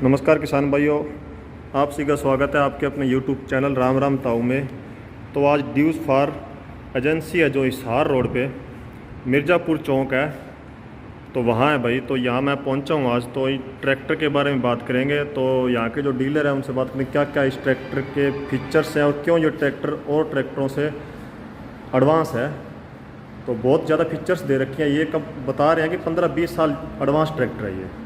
नमस्कार किसान भाइयों, आप सभी का स्वागत है आपके अपने यूट्यूब चैनल राम राम ताऊ में। तो आज ड्यूज फार एजेंसी है जो हिसार रोड पे मिर्ज़ापुर चौक है, तो वहाँ है भाई। तो यहाँ मैं पहुँचा हूँ आज। तो ट्रैक्टर के बारे में बात करेंगे। तो यहाँ के जो डीलर हैं उनसे बात करेंगे क्या क्या इस ट्रैक्टर के फीचर्स हैं और क्यों ये ट्रैक्टर और ट्रैक्टरों से एडवांस है। तो बहुत ज़्यादा फीचर्स दे रखे हैं। ये कब बता रहे हैं कि 15-20 साल एडवांस ट्रैक्टर है ये।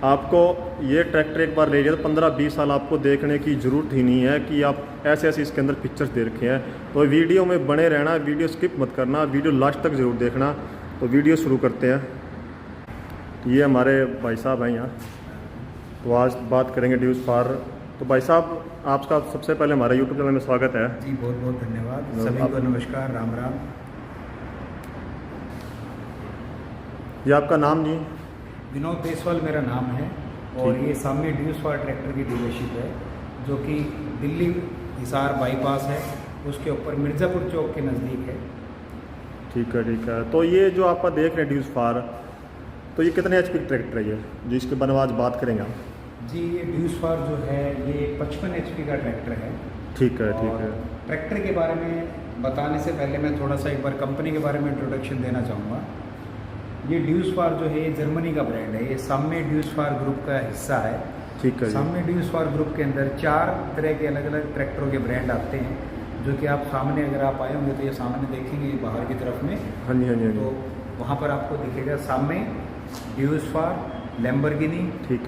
आपको ये ट्रैक्टर एक बार ले लिया तो 15-20 साल आपको देखने की ज़रूरत ही नहीं है कि आप ऐसे ऐसे इसके अंदर फीचर्स दे रखे हैं। तो वीडियो में बने रहना, वीडियो स्किप मत करना, वीडियो लास्ट तक ज़रूर देखना। तो वीडियो शुरू करते हैं। ये हमारे भाई साहब हैं यहाँ। तो आज बात करेंगे ड्यूज फार। तो भाई साहब, आपका सबसे पहले हमारे यूट्यूब चैनल में स्वागत है जी। बहुत बहुत धन्यवाद सभी को। नमस्कार, राम राम। ये आपका नाम जी? विनोद देसवाल मेरा नाम है और ये सामने ड्यूज फार ट्रैक्टर की डीलरशिप है जो कि दिल्ली हिसार बाईपास है, उसके ऊपर मिर्ज़ापुर चौक के नज़दीक है। ठीक है। तो ये जो आप देख रहे हैं ड्यूज फार, तो ये कितने एचपी ट्रैक्टर है ये जिसके बारे में आज बात करेंगे हम? जी, ये ड्यूज फार जो है ये 55 HP का ट्रैक्टर है। ठीक है। ट्रैक्टर के बारे में बताने से पहले मैं थोड़ा सा एक बार कंपनी के बारे में इंट्रोडक्शन देना चाहूँगा। ये ड्यूज फार जो है ये जर्मनी का ब्रांड है। ये साम्य ड्यूज फार ग्रुप का हिस्सा है। ठीक है। साम्य ड्यूज फार ग्रुप के अंदर 4 तरह के अलग अलग ट्रैक्टरों के ब्रांड आते हैं जो कि आप सामने अगर आप आए होंगे तो ये सामने देखेंगे बाहर की तरफ में। हाँ जी। तो वहाँ पर आपको दिखेगा साम्य, ड्यूज फार, लैम्बोर्गिनी,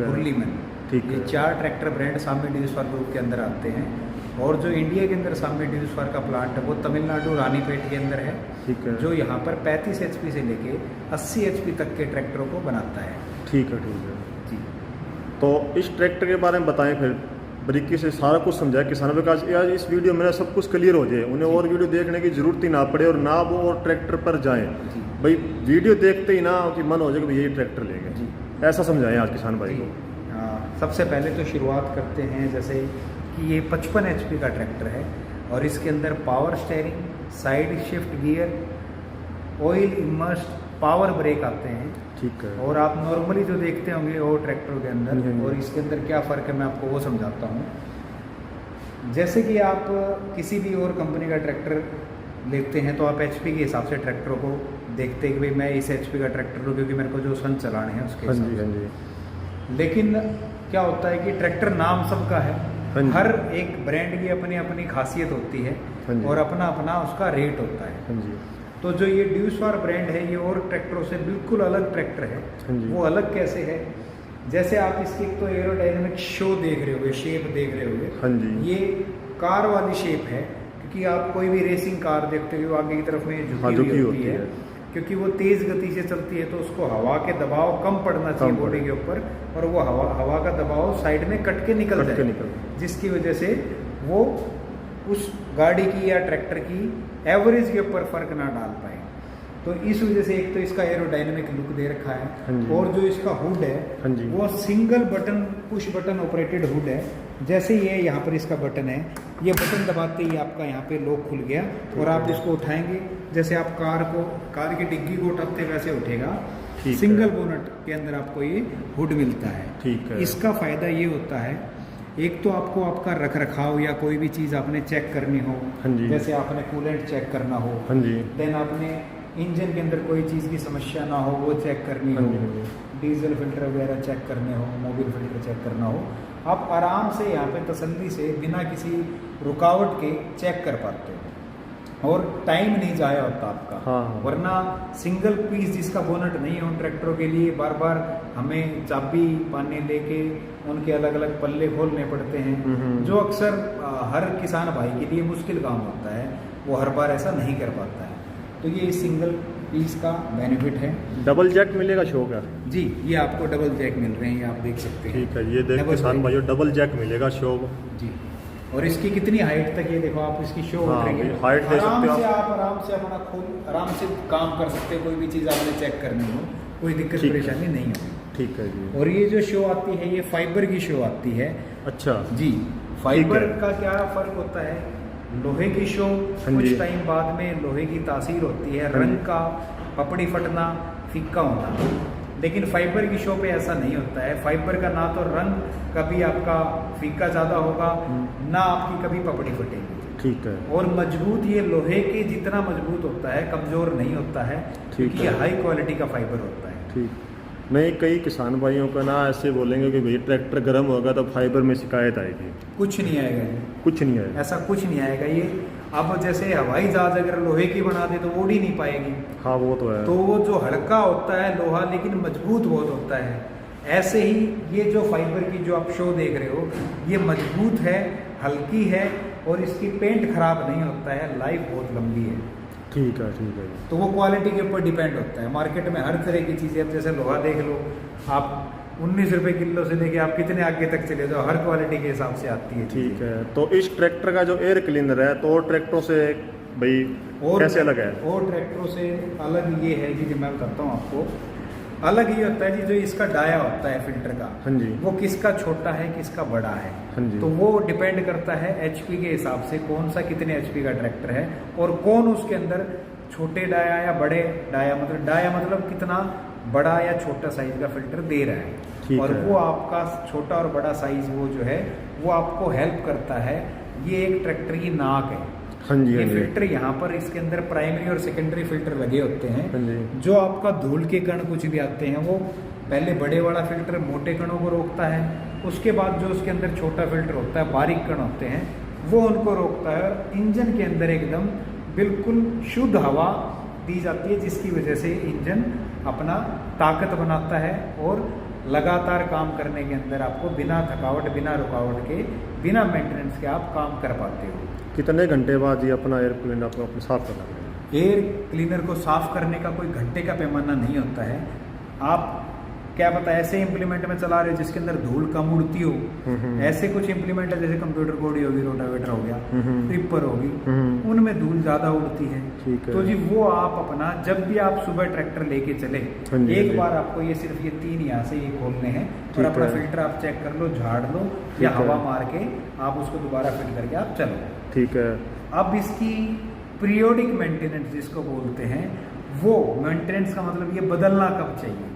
उर्लीमन। ठीक है। ये 4 ट्रैक्टर ब्रांड साम्य ड्यूज फार ग्रुप के अंदर आते हैं। और जो इंडिया के अंदर साम्य ड्यूज फार का प्लांट है वो तमिलनाडु रानीपेट के अंदर है। ठीक है। जो यहाँ पर 35 HP से लेके 80 HP तक के ट्रैक्टरों को बनाता है। ठीक है जी। तो इस ट्रैक्टर के बारे में बताएं, फिर बारीकी से सारा कुछ समझाए किसानों को। आज इस वीडियो में सब कुछ क्लियर हो जाए, उन्हें और वीडियो देखने की जरूरत ही ना पड़े और ना वो और ट्रैक्टर पर जाएं। भाई वीडियो देखते ही ना कि मन हो जाए कि भाई ये ट्रैक्टर लेंगे, ऐसा समझाएं आज किसान भाई को। सबसे पहले तो शुरुआत करते हैं जैसे कि ये 55 HP का ट्रैक्टर है और इसके अंदर power steering, side shift gear, oil immersed power brake आते हैं। ठीक है। और आप नॉर्मली जो देखते होंगे वो ट्रैक्टर के अंदर और इसके अंदर क्या फ़र्क है मैं आपको वो समझाता हूँ। जैसे कि आप किसी भी और कंपनी का ट्रैक्टर लेते हैं तो आप HP के हिसाब से ट्रैक्टरों को देखते हैं कि भाई मैं इस HP का ट्रैक्टर लूँ क्योंकि मेरे को जो सन चलाने हैं उसके हिसाब से। लेकिन क्या होता है कि ट्रैक्टर नाम सबका है, हर एक ब्रांड की अपनी अपनी खासियत होती है और अपना अपना उसका रेट होता है। तो जो ये ड्यूज फार ब्रांड है ये और ट्रैक्टरों से बिल्कुल अलग ट्रैक्टर है। वो अलग कैसे है? जैसे आप इसकी एक तो एरोडायनेमिक शो देख रहे होगे, शेप देख रहे होगे। ये कार वाली शेप है क्योंकि आप कोई भी रेसिंग कार देखते हो आगे की तरफ में झुकी हुई होती है क्योंकि वो तेज़ गति से चलती है तो उसको हवा के दबाव कम पड़ना चाहिए बॉडी के ऊपर और वो हवा का दबाव साइड में कट के निकल जाए, जिसकी वजह से वो उस गाड़ी की या ट्रैक्टर की एवरेज के ऊपर फर्क ना डाल पाए। तो इस वजह से एक तो इसका एरोडायनेमिक लुक दे रखा है और जो इसका हुड है वो single button push button operated hood है। जैसे ये यहाँ पर इसका बटन है, ये बटन दबाते ही आपका यहाँ पे लॉक खुल गया और आप इसको उठाएंगे जैसे आप कार की डिग्गी को उठाते वैसे उठेगा। सिंगल बोनट के अंदर आपको ये हुड मिलता है। ठीक है। इसका फ़ायदा ये होता है, एक तो आपको आपका रख रखाव या कोई भी चीज़ आपने चेक करनी हो, जैसे आपने कूलेंट चेक करना हो, देन आपने इंजन के अंदर कोई चीज़ की समस्या ना हो वो चेक करनी हो, डीजल फिल्टर वगैरह चेक करने हो, मोबिल फिल्टर चेक करना हो, आप आराम से यहाँ पे तसल्ली से बिना किसी रुकावट के चेक कर पाते हो और टाइम नहीं जाया होता आपका। वरना सिंगल पीस जिसका बोनट नहीं है उन ट्रैक्टरों के लिए बार बार हमें चाबी पाने लेके उनके अलग अलग पल्ले खोलने पड़ते हैं, जो अक्सर हर किसान भाई के लिए मुश्किल काम होता है। वो हर बार ऐसा नहीं कर पाता है। तो ये सिंगल पीस का बेनिफिट है। डबल जैक मिलेगा शो का? जी, ये आपको डबल जैक मिल रहे हैं, ये आप देख सकते हैं। ठीक है। ये देख किसान भाइयों, डबल जैक मिलेगा शो जी। और इसकी कितनी हाइट तक, ये देखो आप इसकी शो करेंगे, हाइट दे सकते हो आप आराम से अपना खुद आराम से काम कर सकते हो। कोई भी चीज़ आपने चेक करनी हो कोई दिक्कत परेशानी नहीं होगी। ठीक है जी। और ये जो शो आती है ये फाइबर की शो आती है। अच्छा जी। फाइबर का क्या फ़र्क होता है? लोहे की शो कुछ टाइम बाद में लोहे की तासीर होती है, रंग का पपड़ी फटना, फीका होना। लेकिन फाइबर की शो पे ऐसा नहीं होता है। फाइबर का ना तो रंग कभी आपका फीका ज़्यादा होगा, ना आपकी कभी पपड़ी फटेगी। ठीक है। और मजबूत ये लोहे के जितना मजबूत होता है, कमज़ोर नहीं होता है, क्योंकि ये हाई क्वालिटी का फाइबर होता है। ठीक। नहीं, कई किसान भाइयों का ना ऐसे बोलेंगे कि भाई ट्रैक्टर गर्म होगा तो फाइबर में शिकायत आएगी। कुछ नहीं आएगा जी, कुछ नहीं आएगा, ऐसा कुछ नहीं आएगा। ये अब जैसे हवाई जहाज अगर लोहे की बना दे तो उड़ ही नहीं पाएगी। हाँ वो तो है। तो वो जो हल्का होता है लोहा, लेकिन मजबूत बहुत होता है। ऐसे ही ये जो फाइबर की जो आप शो देख रहे हो, ये मजबूत है, हल्की है, और इसकी पेंट खराब नहीं होता है, लाइफ बहुत लंबी है। ठीक है, ठीक है। तो वो क्वालिटी के ऊपर डिपेंड होता है। मार्केट में हर तरह की चीज़ें, अब जैसे लोहा देख लो आप, 19 रुपये किलो से लेके आप कितने आगे तक चले जाओ, हर क्वालिटी के हिसाब से आती है। ठीक है। तो इस ट्रैक्टर का जो एयर क्लीनर है तो और ट्रैक्टरों से भाई कैसे अलग है? और ट्रैक्टरों से अलग ये है कि जो मैं बताता हूँ आपको, अलग ये होता है कि जो इसका डाया होता है फिल्टर का, हाँ जी, वो किसका छोटा है किसका बड़ा है। हाँ जी। तो वो डिपेंड करता है एचपी के हिसाब से, कौन सा कितने एचपी का ट्रैक्टर है और कौन उसके अंदर छोटे डाया या बड़े डाया, मतलब डाया मतलब कितना बड़ा या छोटा साइज का फिल्टर दे रहा है। और वो आपका छोटा और बड़ा साइज वो जो है वो आपको हेल्प करता है। ये एक ट्रैक्टर की नाक है। हाँ जी, ये फिल्टर यहाँ पर इसके अंदर प्राइमरी और सेकेंडरी फिल्टर लगे होते हैं। हाँ जी। जो आपका धूल के कण कुछ भी आते हैं, वो पहले बड़े वाला फिल्टर मोटे कणों को रोकता है, उसके बाद जो उसके अंदर छोटा फिल्टर होता है, बारीक कण होते हैं, वो उनको रोकता है। इंजन के अंदर एकदम बिल्कुल शुद्ध हवा दी जाती है, जिसकी वजह से इंजन अपना ताकत बनाता है और लगातार काम करने के अंदर आपको बिना थकावट, बिना रुकावट के, बिना मेंटेनेंस के आप काम कर पाते हो। कितने घंटे बाद ये अपना एयर क्लीनर आपको अपने साफ करना है? एयर क्लीनर को साफ करने का कोई घंटे का पैमाना नहीं होता है। आप क्या पता ऐसे इम्प्लीमेंट में चला रहे हो जिसके अंदर धूल कम उड़ती हो, ऐसे कुछ इम्प्लीमेंट है जैसे कंप्यूटर कोडी होगी, रोटावेटर हो गया, ट्रिपर होगी, उनमें धूल ज़्यादा उड़ती है। तो जी वो आप अपना जब भी आप सुबह ट्रैक्टर लेके चले, एक बार आपको ये सिर्फ ये 3 यहाँ से ये खोलने हैं और अपना फिल्टर आप चेक कर लो, झाड़ लो या हवा मार के आप उसको दोबारा फिट करके आप चलो। ठीक है। अब इसकी पीरियोडिक मेंटेनेंस जिसको बोलते हैं, वो मेंटेनेंस का मतलब ये बदलना कब चाहिए,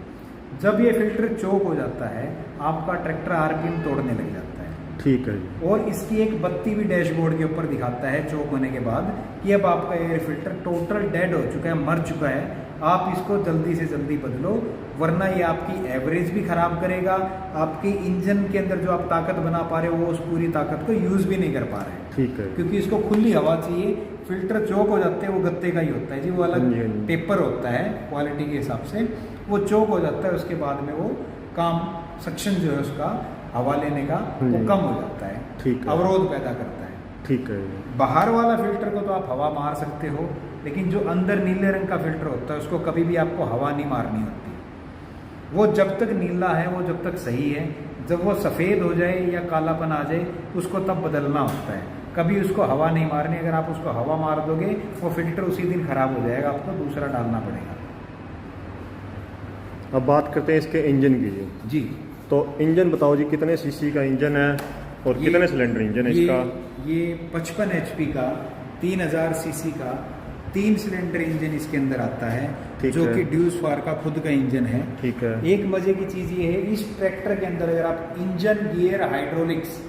जब ये फिल्टर चोक हो जाता है, आपका ट्रैक्टर आरपीएम तोड़ने लग जाता है। ठीक है जी। और इसकी एक बत्ती भी डैशबोर्ड के ऊपर दिखाता है चोक होने के बाद कि अब आपका एयर फिल्टर टोटल डेड हो चुका है, मर चुका है, आप इसको जल्दी से जल्दी बदलो, वरना ये आपकी एवरेज भी खराब करेगा, आपके इंजन के अंदर जो आप ताकत बना पा रहे हो वो उस पूरी ताकत को यूज़ भी नहीं कर पा रहे हैं। ठीक है। क्योंकि इसको खुली हवा चाहिए। फिल्टर चोक हो जाते हैं वो गत्ते का ही होता है जी, वो अलग पेपर होता है क्वालिटी के हिसाब से, वो चोक हो जाता है, उसके बाद में वो काम सक्शन जो है उसका हवा लेने का वो कम हो जाता है, ठीक है, अवरोध पैदा करता है। ठीक है। बाहर वाला फिल्टर को तो आप हवा मार सकते हो, लेकिन जो अंदर नीले रंग का फिल्टर होता है उसको कभी भी आपको हवा नहीं मारनी होती। वो जब तक नीला है वो जब तक सही है, जब वो सफ़ेद हो जाए या कालापन आ जाए उसको तब बदलना होता है। कभी उसको हवा नहीं मारनी, अगर आप उसको हवा मार दोगे वो फिल्टर उसी दिन खराब हो जाएगा, आपको दूसरा डालना पड़ेगा। अब बात करते हैं इसके इंजन की जी। तो इंजन बताओ जी, कितने सीसी का इंजन है और कितने सिलेंडर इंजन है इसका? ये 55 HP का 3000 सीसी का 3 सिलेंडर इंजन इसके अंदर आता है, जो कि ड्यूसफार का खुद का इंजन है। ठीक है। एक मजे की चीज़ ये है, इस ट्रैक्टर के अंदर अगर आप इंजन, गियर, हाइड्रोलिक्स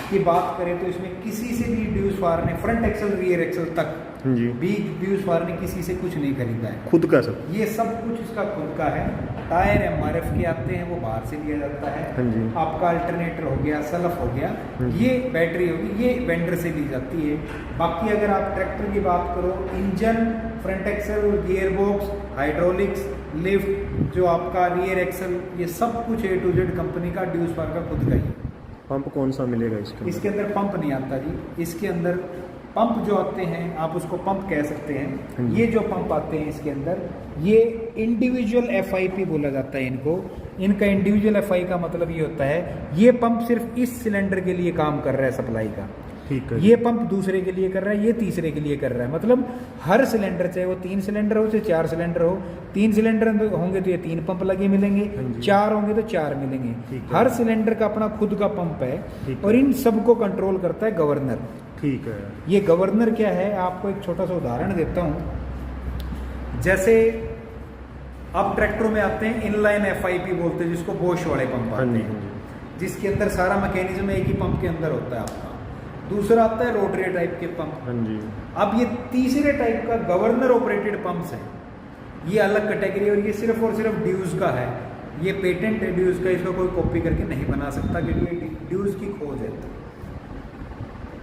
की बात करें तो इसमें किसी से भी ड्यूसफार ने फ्रंट एक्सल, रियर एक्सल तक भी ड्यूसफार ने किसी से कुछ नहीं खरीदा है, खुद का सब। ये सब कुछ इसका खुद का है। टायर MRF के आते हैं, वो बाहर से लिया जाता है। आपका अल्टरनेटर हो गया, सल्फ हो गया, ये बैटरी होगी, ये वेंडर से ली जाती है। बाकी अगर आप ट्रैक्टर की बात करो, engine, front axle, gear box, hydraulics, lift, जो आपका रियर एक्सल, ये सब कुछ A to Z कंपनी का ड्यूसफार का खुद का ही। पंप कौन सा मिलेगा इसके अंदर? पंप नहीं आता जी। इसके अंदर पंप जो आते हैं, आप उसको पंप कह सकते हैं। ये जो पंप आते हैं इसके अंदर, ये इंडिविजुअल FIP बोला जाता है इनको। इनका इंडिविजुअल FI का मतलब ये होता है, ये पंप सिर्फ इस सिलेंडर के लिए काम कर रहा है सप्लाई का, ठीक है। ये पंप दूसरे के लिए कर रहा है, ये तीसरे के लिए कर रहा है। मतलब हर सिलेंडर, चाहे वो 3 सिलेंडर हो, चाहे 4 सिलेंडर हो, 3 सिलेंडर होंगे तो ये 3 पंप लगे मिलेंगे, 4 होंगे तो 4 मिलेंगे। हर सिलेंडर का अपना खुद का पंप है और इन सबको कंट्रोल करता है गवर्नर। ठीक है। ये गवर्नर क्या है, आपको एक छोटा सा उदाहरण देता हूँ। जैसे अब ट्रैक्टरों में आते हैं इनलाइन FIP बोलते हैं, जिसको बोश वाले पंप हाँ आते जी, हैं, हाँ जी। जिसके अंदर सारा मैकेनिज्म एक ही पंप के अंदर होता है आपका। दूसरा आता है रोटरी टाइप के पंप। हाँ जी। अब ये तीसरे टाइप का गवर्नर ऑपरेटेड पंप्स है, ये अलग कैटेगरी, और ये सिर्फ और सिर्फ ड्यूज का है। ये पेटेंट है ड्यूज का, इसको कोई कॉपी करके नहीं बना सकता, क्योंकि ये ड्यूज की खोज है।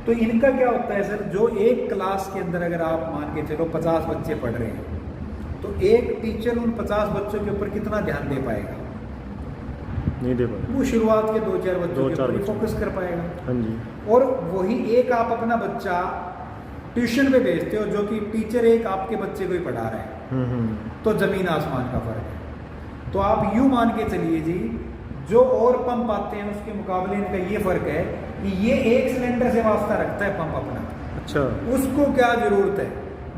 तो इनका क्या होता है सर, जो एक क्लास के अंदर अगर आप मान के चलो 50 बच्चे पढ़ रहे हैं, तो एक टीचर उन 50 बच्चों के ऊपर कितना ध्यान दे पाएगा? नहीं दे पाएगा। वो शुरुआत के 2-4 बच्चों के ऊपर बच्चों। फोकस कर पाएगा। हाँ जी। और वही एक आप अपना बच्चा ट्यूशन पे भेजते हो, जो कि टीचर एक आपके बच्चे को ही पढ़ा रहा है, तो जमीन आसमान का फर्क है। तो आप यूं मान के चलिए जी, जो और पंप आते हैं उसके मुकाबले इनका ये फर्क है कि ये एक सिलेंडर से वास्ता रखता है पंप अपना। अच्छा। उसको क्या जरूरत है,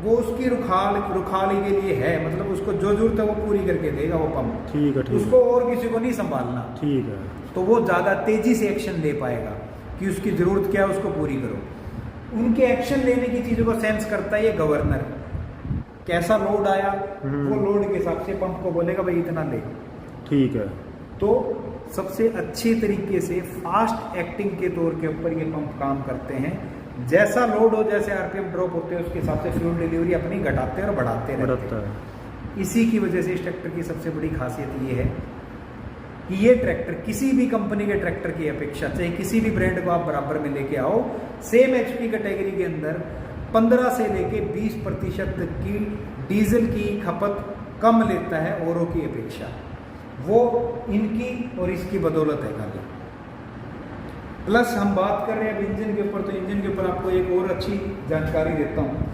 वो उसकी रुखाली के लिए है, मतलब उसको जो जरूरत है वो पूरी करके देगा वो पंप। ठीक है, ठीक है। उसको और किसी को नहीं संभालना। ठीक है। तो वो ज़्यादा तेजी से एक्शन ले पाएगा कि उसकी ज़रूरत क्या है, उसको पूरी करो। उनके एक्शन लेने की चीज़ों को सेंस करता है ये गवर्नर। कैसा लोड आया, वो लोड के हिसाब से पंप को बोलेगा भाई इतना ले। ठीक है। तो सबसे अच्छे तरीके से फास्ट एक्टिंग के तौर के ऊपर ये पंप काम करते हैं। जैसा लोड हो, जैसे RPM ड्रॉप होते हैं, उसके हिसाब से फ्यूल डिलीवरी अपनी घटाते हैं और बढ़ाते रहते हैं। इसी की वजह से इस ट्रैक्टर की सबसे बड़ी खासियत ये है कि ये ट्रैक्टर किसी भी कंपनी के ट्रैक्टर की अपेक्षा, चाहे किसी भी ब्रांड को आप बराबर में लेके आओ, सेम HP कैटेगरी के अंदर 15 से लेके 20% की डीजल की खपत कम लेता है औरों की अपेक्षा। वो इनकी और इसकी बदौलत है खाली। प्लस हम बात कर रहे हैं अब इंजन के ऊपर, तो इंजन के ऊपर आपको एक और अच्छी जानकारी देता हूँ।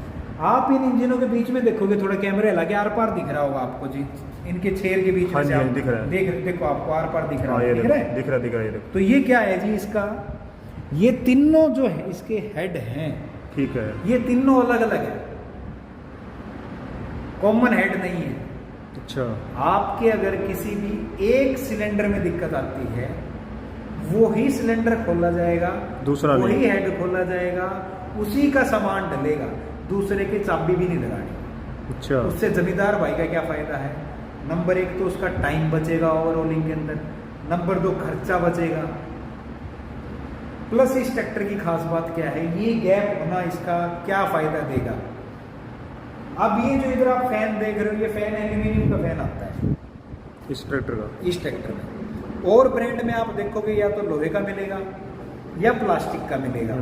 आप इन इंजनों के बीच में देखोगे, थोड़ा कैमरे लगे, आर पार दिख रहा होगा आपको जी, इनके छेर के बीच में से आप दिख रहा है। देखो आपको आर पार दिख रहा है, दिख रहा है। तो ये क्या है जी, इसका ये तीनों जो है इसके हेड हैं, ठीक है। ये तीनों अलग अलग है, कॉमन हेड नहीं है। अच्छा। आपके अगर किसी भी एक सिलेंडर में दिक्कत आती है, वो ही सिलेंडर खोला जाएगा, दूसरा वही हेड खोला जाएगा, उसी का सामान डलेगा, दूसरे की चाबी भी नहीं लगानी। अच्छा। उससे जमींदार भाई का क्या फायदा है? नंबर 1 तो उसका टाइम बचेगा ओवरऑलिंग के अंदर, नंबर 2 खर्चा बचेगा। प्लस इस ट्रैक्टर की खास बात क्या है, ये गैप होना इसका क्या फायदा देगा? अब ये जो इधर आप फैन देख रहे हो, ये फैन एल्यूमिनियम का फैन आता है इस ट्रैक्टर का, इस ट्रैक्टर में। और ब्रांड में आप देखोगे या तो लोहे का मिलेगा या प्लास्टिक का मिलेगा।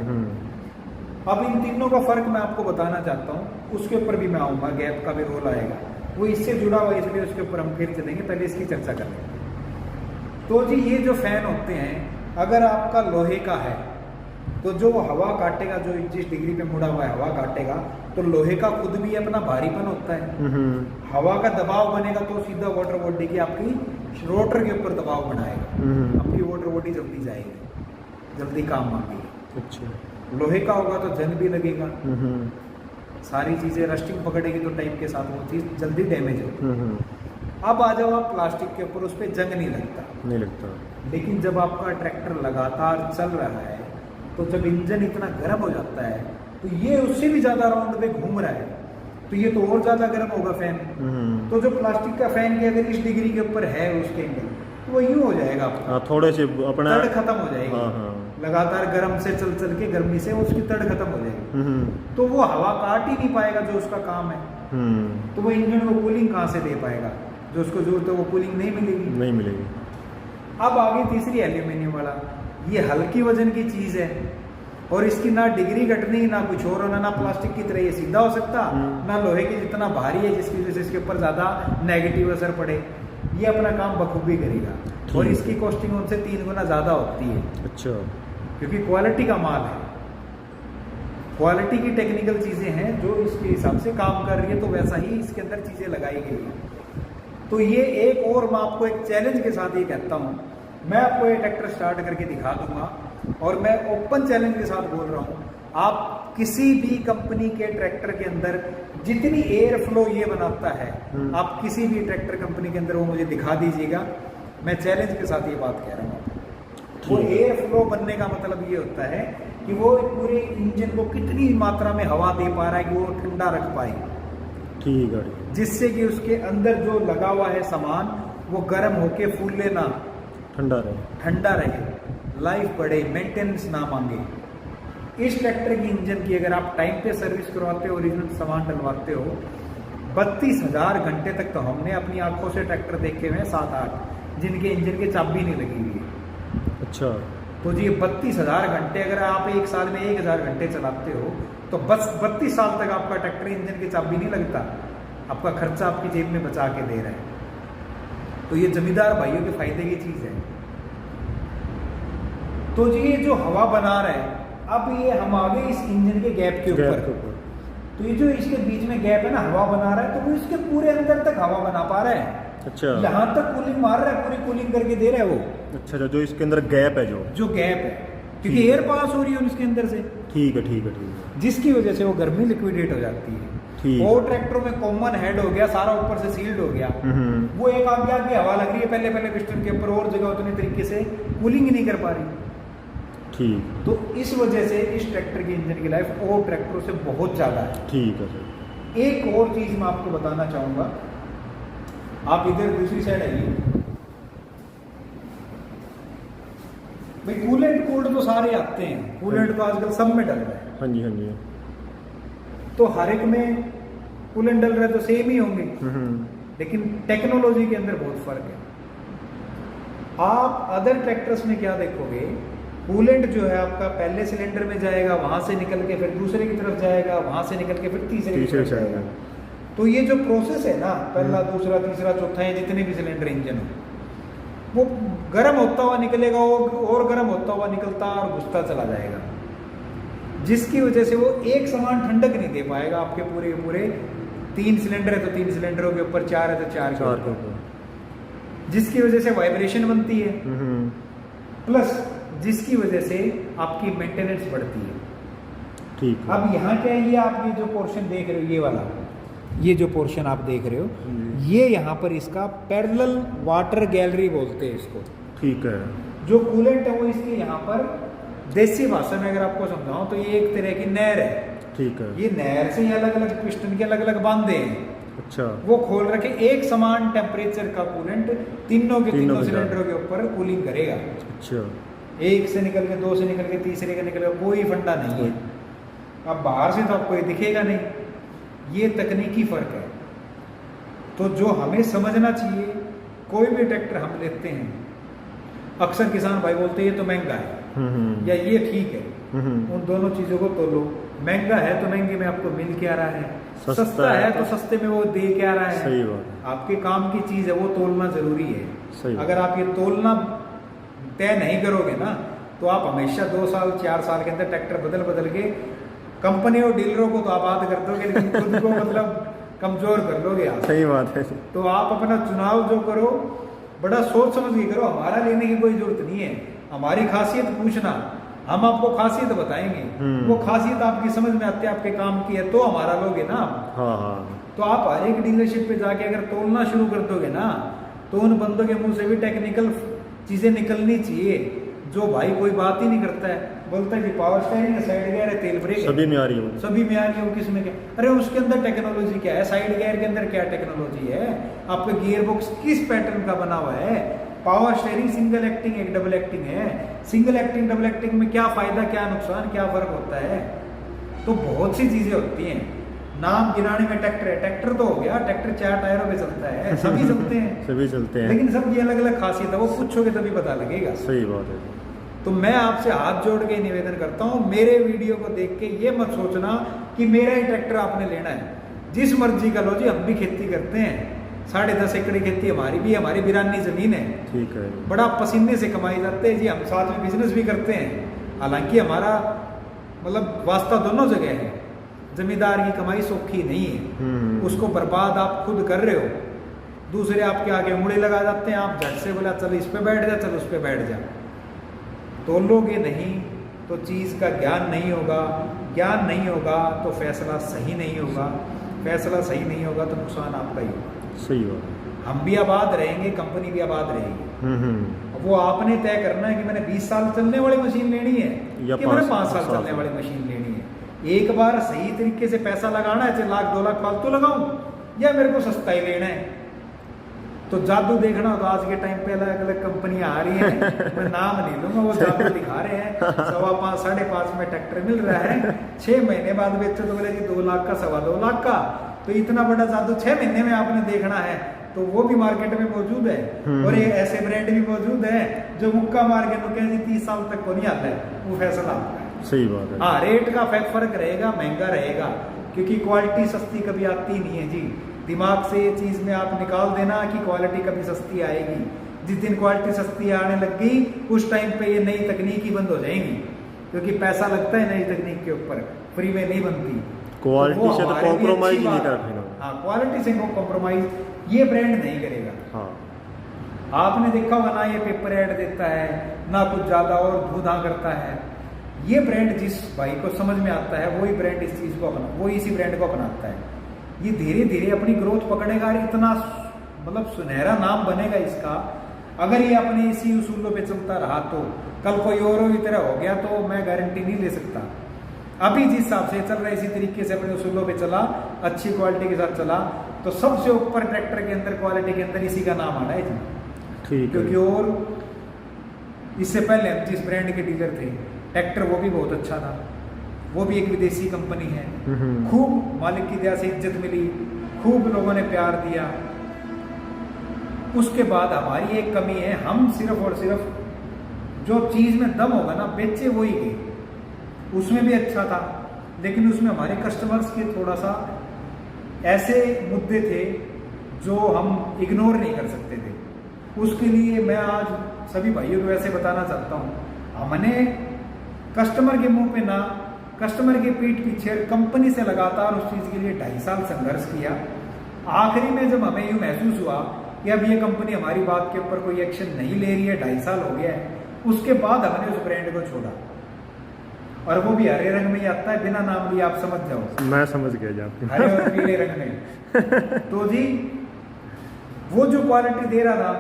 अब इन तीनों का फर्क मैं आपको बताना चाहता हूँ, उसके ऊपर भी मैं आऊँगा, गैप का भी रोल आएगा, वो इससे जुड़ा हुआ, इसलिए उसके ऊपर हम फिर चलेंगे, पहले इसकी चर्चा कर लेंगे। तो जी ये जो फैन होते हैं, अगर आपका लोहे का है तो जो हवा काटेगा, जो जिस डिग्री पे मुड़ा हुआ है हवा काटेगा, तो लोहे का खुद भी अपना भारीपन होता है, हवा का दबाव बनेगा तो सीधा वाटर बॉडी की आपकी रोटर के ऊपर दबाव बनाएगा, आपकी वाटर बॉडी जल्दी जाएगी, जल्दी काम मांगेगी। अच्छा। लोहे का होगा तो जंग भी लगेगा, सारी चीज़ें रस्टिंग पकड़ेगी तो टाइम के साथ वो चीज़ जल्दी डैमेज होगी। अब आ जाओ आप प्लास्टिक के ऊपर, उस पर जंग नहीं लगता। लेकिन जब आपका ट्रैक्टर लगातार चल रहा है, तो जब इंजन इतना गर्म हो जाता है, तो ये उससे भी ज़्यादा राउंड पे घूम रहा है, तो ये तो और ज़्यादा गर्म होगा फैन। तो जो प्लास्टिक का फैन के अगर इस डिग्री के ऊपर है उसके एंगल, तो वो यूँ हो जाएगा, थोड़े से अपना तड़ खत्म हो जाएगी। लगातार गर्म से चल चल के गर्मी से उसकी तड़ खत्म हो जाएगी, तो वो हवा काट ही नहीं पाएगा जो उसका काम है। तो वो इंजन को कूलिंग कहाँ से दे पाएगा? जो उसको जरूरत है वो कूलिंग नहीं मिलेगी। अब आगे तीसरी एल्यूमिनियम वाला, ये हल्की वजन की चीज़ है और इसकी ना डिग्री घटनी ना कुछ और होना, ना प्लास्टिक की तरह ये सीधा हो सकता, ना लोहे की जितना भारी है जिसकी वजह से इसके ऊपर ज़्यादा नेगेटिव असर पड़े। ये अपना काम बखूबी करेगा और इसकी कॉस्टिंग उनसे 3 गुना ज़्यादा होती है। अच्छा। क्योंकि क्वालिटी का माल है, क्वालिटी की टेक्निकल चीज़ें हैं जो इसके हिसाब से काम कर रही है, तो वैसा ही इसके अंदर चीज़ें लगाई गई हैं। तो ये एक और मैं आपको एक चैलेंज के साथ ये कहता हूँ, मैं आपको ये ट्रैक्टर स्टार्ट करके दिखा दूंगा और मैं ओपन चैलेंज के साथ बोल रहा हूँ, आप किसी भी कंपनी के ट्रैक्टर के अंदर जितनी एयर फ्लो ये बनाता है, आप किसी भी ट्रैक्टर कंपनी के अंदर वो मुझे दिखा दीजिएगा। मैं चैलेंज के साथ ये बात कह रहा हूँ। वो एयर फ्लो बनने का मतलब ये होता है कि वो पूरे इंजन को कितनी मात्रा में हवा दे पा रहा है कि वो ठंडा रख पाए। ठीक है। जिससे कि उसके अंदर जो लगा हुआ है सामान वो गर्म होके फूले ना, ठंडा रहे, लाइफ बढ़े, मेंटेनेंस ना मांगे। इस ट्रैक्टर की इंजन की अगर आप टाइम पे सर्विस करवाते हो, ओरिजिनल सामान डलवाते हो, 32,000 घंटे तक तो हमने अपनी आंखों से ट्रैक्टर देखे हुए हैं 7-8 जिनके इंजन के चाबी नहीं लगी हुई है। अच्छा। तो जी 32,000 घंटे अगर आप एक साल में 1,000 घंटे चलाते हो तो बस 32 साल तक आपका ट्रैक्टर इंजन की चाबी नहीं लगता, आपका खर्चा आपकी जेब में बचा के दे रहा है। तो ये जमींदार भाइयों के फायदे की चीज है। तो जी ये जो हवा बना रहा है, अब ये हम आ गए इस इंजन के गैप के ऊपर। तो ये जो इसके बीच में गैप है ना, हवा बना रहा है, तो वो इसके पूरे अंदर तक हवा बना पा रहा है। अच्छा। यहाँ तक कूलिंग मार रहा है, पूरी कूलिंग करके दे रहा है वो। अच्छा, जो इसके अंदर गैप है, जो गैप है, क्योंकि एयर पास हो रही है उसके अंदर से। ठीक है। जिसकी वजह से वो गर्मी लिक्विडेट हो जाती है। और ट्रैक्टरों में कॉमन हेड हो गया, सारा ऊपर से सील्ड हो गया, वो एक आगे हवा लग रही है पहले पिस्टन के ऊपर, और जगह उतनी तरीके से कूलिंग ही नहीं कर पा रही। ठीक। तो इस वजह से इस ट्रैक्टर की इंजन की लाइफ और ट्रैक्टरों से बहुत ज़्यादा है। ठीक है सर। एक और चीज़ मैं आपको बताना चाहूँगा, आप इधर दूसरी साइड आइए भाई। कूलेंट कोड तो सारे आते हैं, कूलेंट तो आजकल सब में डल रहा है। हाँ जी। तो हर एक में कूलेंट डल रहा है तो सेम ही होंगे, लेकिन टेक्नोलॉजी के अंदर बहुत फर्क है। आप अदर ट्रैक्टर्स में क्या देखोगे, कूलेंट जो है आपका पहले सिलेंडर में जाएगा, वहां से निकल के फिर दूसरे की तरफ जाएगा, वहां से निकल के फिर तीसरे की तरफ जाएगा। तो ये जो प्रोसेस है ना, पहला दूसरा तीसरा चौथा, ये जितने भी सिलेंडर इंजन हो, वो गर्म होता हुआ निकलेगा और गर्म होता हुआ निकलता और घुसता चला जाएगा, जिसकी वजह से वो एक समान ठंडक नहीं दे पाएगा आपके पूरे 3 सिलेंडर है तो 3 सिलेंडरों के ऊपर, 4 है तो 4 के ऊपर, जिसकी वजह से वाइब्रेशन बनती है, प्लस जिसकी वजह से आपकी मेंटेनेंस बढ़ती है। ठीक। अब यहाँ क्या है, ये आप ये जो पोर्शन देख रहे हो, ये वाला, ये जो पोर्शन आप देख रहे हो, ये यहाँ पर इसका पैरेलल वाटर गैलरी बोलते हैं इसको। ठीक है। जो कूलेंट है वो इसके यहाँ पर देसी भाषा में अगर आपको समझाऊं तो ये एक तरह की नहर है। ठीक है। ये नहर से अलग अलग पिस्टन के अलग अलग बांधे हैं। अच्छा। वो खोल रखे, एक समान टेम्परेचर का कूलेंट तीनों सिलेंडरों के ऊपर कूलिंग करेगा। अच्छा। एक से निकल के, 2 से निकल के, तीसरे का निकल के, कोई फंडा नहीं है। अब बाहर से तो आपको ये दिखेगा नहीं, ये तकनीकी फर्क है। तो जो हमें समझना चाहिए, कोई भी ट्रैक्टर हम लेते हैं, अक्सर किसान भाई बोलते हैं ये तो महंगा है या ये ठीक है, उन दोनों चीजों को तोलो। महंगा है तो महंगे में आपको मिल क्या रहा है, सस्ता है तो सस्ते में वो दे क्या रहा है। सही बात। आपके काम की चीज है, वो तोलना जरूरी है। सही। अगर आप ये तोलना तय नहीं करोगे ना, तो आप हमेशा 2 साल 4 साल के अंदर ट्रैक्टर बदल के कंपनी और डीलरों को तो आबाद कर दोगे, लेकिन खुद को मतलब कमजोर कर लोगे आप। सही बात है। तो आप अपना चुनाव जो करो, बड़ा सोच समझ के करो। हमारा लेने की कोई जरूरत नहीं है, हमारी खासियत पूछना, हम आपको खासियत बताएंगे। वो खासियत आपकी समझ में आती है, आपके काम की है, तो हमारा लोगे ना। हाँ। तो आप हर एक डीलरशिप पे जाके अगर तोलना शुरू कर दोगे ना, तो उन बंदों के मुंह से भी टेक्निकल चीजें निकलनी चाहिए। जो भाई कोई बात ही नहीं करता है, बोलता है कि पावर स्टीयरिंग है, साइड गियर है, तेल ब्रेक है, सभी में आ रही है, सभी में आ रही है, किस में क्या? अरे उसके अंदर टेक्नोलॉजी क्या है, साइड गियर के अंदर क्या टेक्नोलॉजी है, आपका गियर बॉक्स किस पैटर्न का बना हुआ है, पावर स्टीयरिंग सिंगल एक्टिंग एक डबल एक्टिंग है, सिंगल एक्टिंग डबल एक्टिंग में क्या फायदा, क्या नुकसान, क्या फर्क होता है। तो बहुत सी चीजें होती हैं। नाम गिराने में ट्रैक्टर है, ट्रैक्टर तो हो गया, ट्रैक्टर 4 टायरों पे चलता है, सभी चलते हैं सभी चलते हैं, लेकिन सब ये अलग अलग खासियत है, वो पूछोगे तभी पता लगेगा। सही बात है। तो मैं आपसे हाथ जोड़ के निवेदन करता हूँ, मेरे वीडियो को देख के ये मत सोचना कि मेरा ही ट्रैक्टर आपने लेना है। जिस मर्जी का लो जी, हम भी खेती करते हैं, 10.5 एकड़ खेती हमारी भी, हमारी बिरानी जमीन है। ठीक है। बड़ा पसीने से कमाई जाते हैं जी, हम साथ में बिजनेस भी करते हैं। हालांकि हमारा मतलब वास्ता दोनों जगह है, जमींदार की कमाई सौखी नहीं है, उसको बर्बाद आप खुद कर रहे हो। दूसरे आपके आगे उंगली लगा जाते हैं, आप झट से बोला चल इस पे बैठ जा, चल उस पे बैठ जा। तोलोगे नहीं तो चीज़ का ज्ञान नहीं होगा, ज्ञान नहीं होगा तो फैसला सही नहीं होगा, फैसला सही नहीं होगा तो नुकसान आपका ही होगा। सही बात। हम भी आबाद रहेंगे, कंपनी भी आबाद रहेगी। वो आपने तय करना है कि मैंने 20 साल चलने वाली मशीन लेनी है या कि मैंने 5 साल चलने वाली मशीन लेनी है। एक बार सही तरीके से पैसा लगाना है, चाहे 1 लाख 2 लाख फालतू लगाऊं, या मेरे को सस्ता ही लेना है। तो जादू देखना हो तो आज के टाइम पे अलग अलग कंपनियां आ रही हैं, मैं नाम नहीं लूंगा, वो जादू दिखा रहे हैं। 5.25 5.5 में ट्रैक्टर मिल रहा है, 6 महीने बाद बेचो तो बोले जी 2 लाख का 2.25 लाख का। तो इतना बड़ा जादू 6 महीने में आपने देखना है, तो वो भी मार्केट में मौजूद है। और ये ऐसे ब्रांड भी मौजूद है जो मुक्का मार के नुके जी 30 साल तक को नहीं आता है, वो फैसला आपका है। सही बात है। हाँ, रेट का फर्क रहेगा, महंगा रहेगा, क्योंकि क्वालिटी सस्ती कभी आती नहीं है जी। दिमाग से ये चीज़ में आप निकाल देना कि क्वालिटी कभी सस्ती आएगी। जिस दिन क्वालिटी सस्ती आने लग गई उस टाइम पे ये नई तकनीक ही बंद हो जाएंगी, क्योंकि पैसा लगता है नई तकनीक के ऊपर, फ्री में नहीं बनती। क्वालिटी से तो कॉम्प्रोमाइज ही नहीं कर करना। हाँ, क्वालिटी से कॉम्प्रोमाइज ये ब्रांड नहीं करेगा। हाँ, आपने देखा होगा ना, ये पेपर ऐड देता है ना, कुछ ज़्यादा और धूधा करता है। ये ब्रांड जिस भाई को समझ में आता है वही ब्रांड इस चीज़ को अपना, वो इसी ब्रांड को अपनाता है। ये धीरे धीरे अपनी ग्रोथ पकड़ेगा और इतना मतलब सुनहरा नाम बनेगा इसका। अगर ये अपने इसी उसूलों पे चलता रहा तो कल कोई और ही तरह हो गया तो मैं गारंटी नहीं ले सकता। अभी जिस हिसाब से चल रहा है इसी तरीके से अपने उसूलों पे चला, अच्छी क्वालिटी के साथ चला, तो सबसे ऊपर ट्रैक्टर के अंदर क्वालिटी के अंदर इसी का नाम आना है जी। ठीक है। क्योंकि और इससे पहले हम जिस ब्रांड के डीलर थे ट्रैक्टर, वो भी बहुत अच्छा था, वो भी एक विदेशी कंपनी है। खूब मालिक की दया से इज्जत मिली, खूब लोगों ने प्यार दिया। उसके बाद हमारी एक कमी है, हम सिर्फ और सिर्फ जो चीज़ में दम होगा ना बेचे वही के। उसमें भी अच्छा था, लेकिन उसमें हमारे कस्टमर्स के थोड़ा सा ऐसे मुद्दे थे जो हम इग्नोर नहीं कर सकते थे। उसके लिए मैं आज सभी भाइयों को ऐसे बताना चाहता हूँ, हमने कस्टमर के मुंह पे ना, कस्टमर के पीठ पीछे कंपनी से लगातार उस चीज़ के लिए 2.5 साल संघर्ष किया। आखिरी में जब हमें यूँ महसूस हुआ कि अब ये कंपनी हमारी बात के ऊपर कोई एक्शन नहीं ले रही है, 2.5 साल हो गया है, उसके बाद हमने उस ब्रांड को छोड़ा। और वो भी हरे रंग में ही आता है, बिना नाम लिए आप समझ जाओ। मैं समझ गया जी आपकी। हरे और पीले रंग में। तो जी वो जो क्वालिटी दे रहा था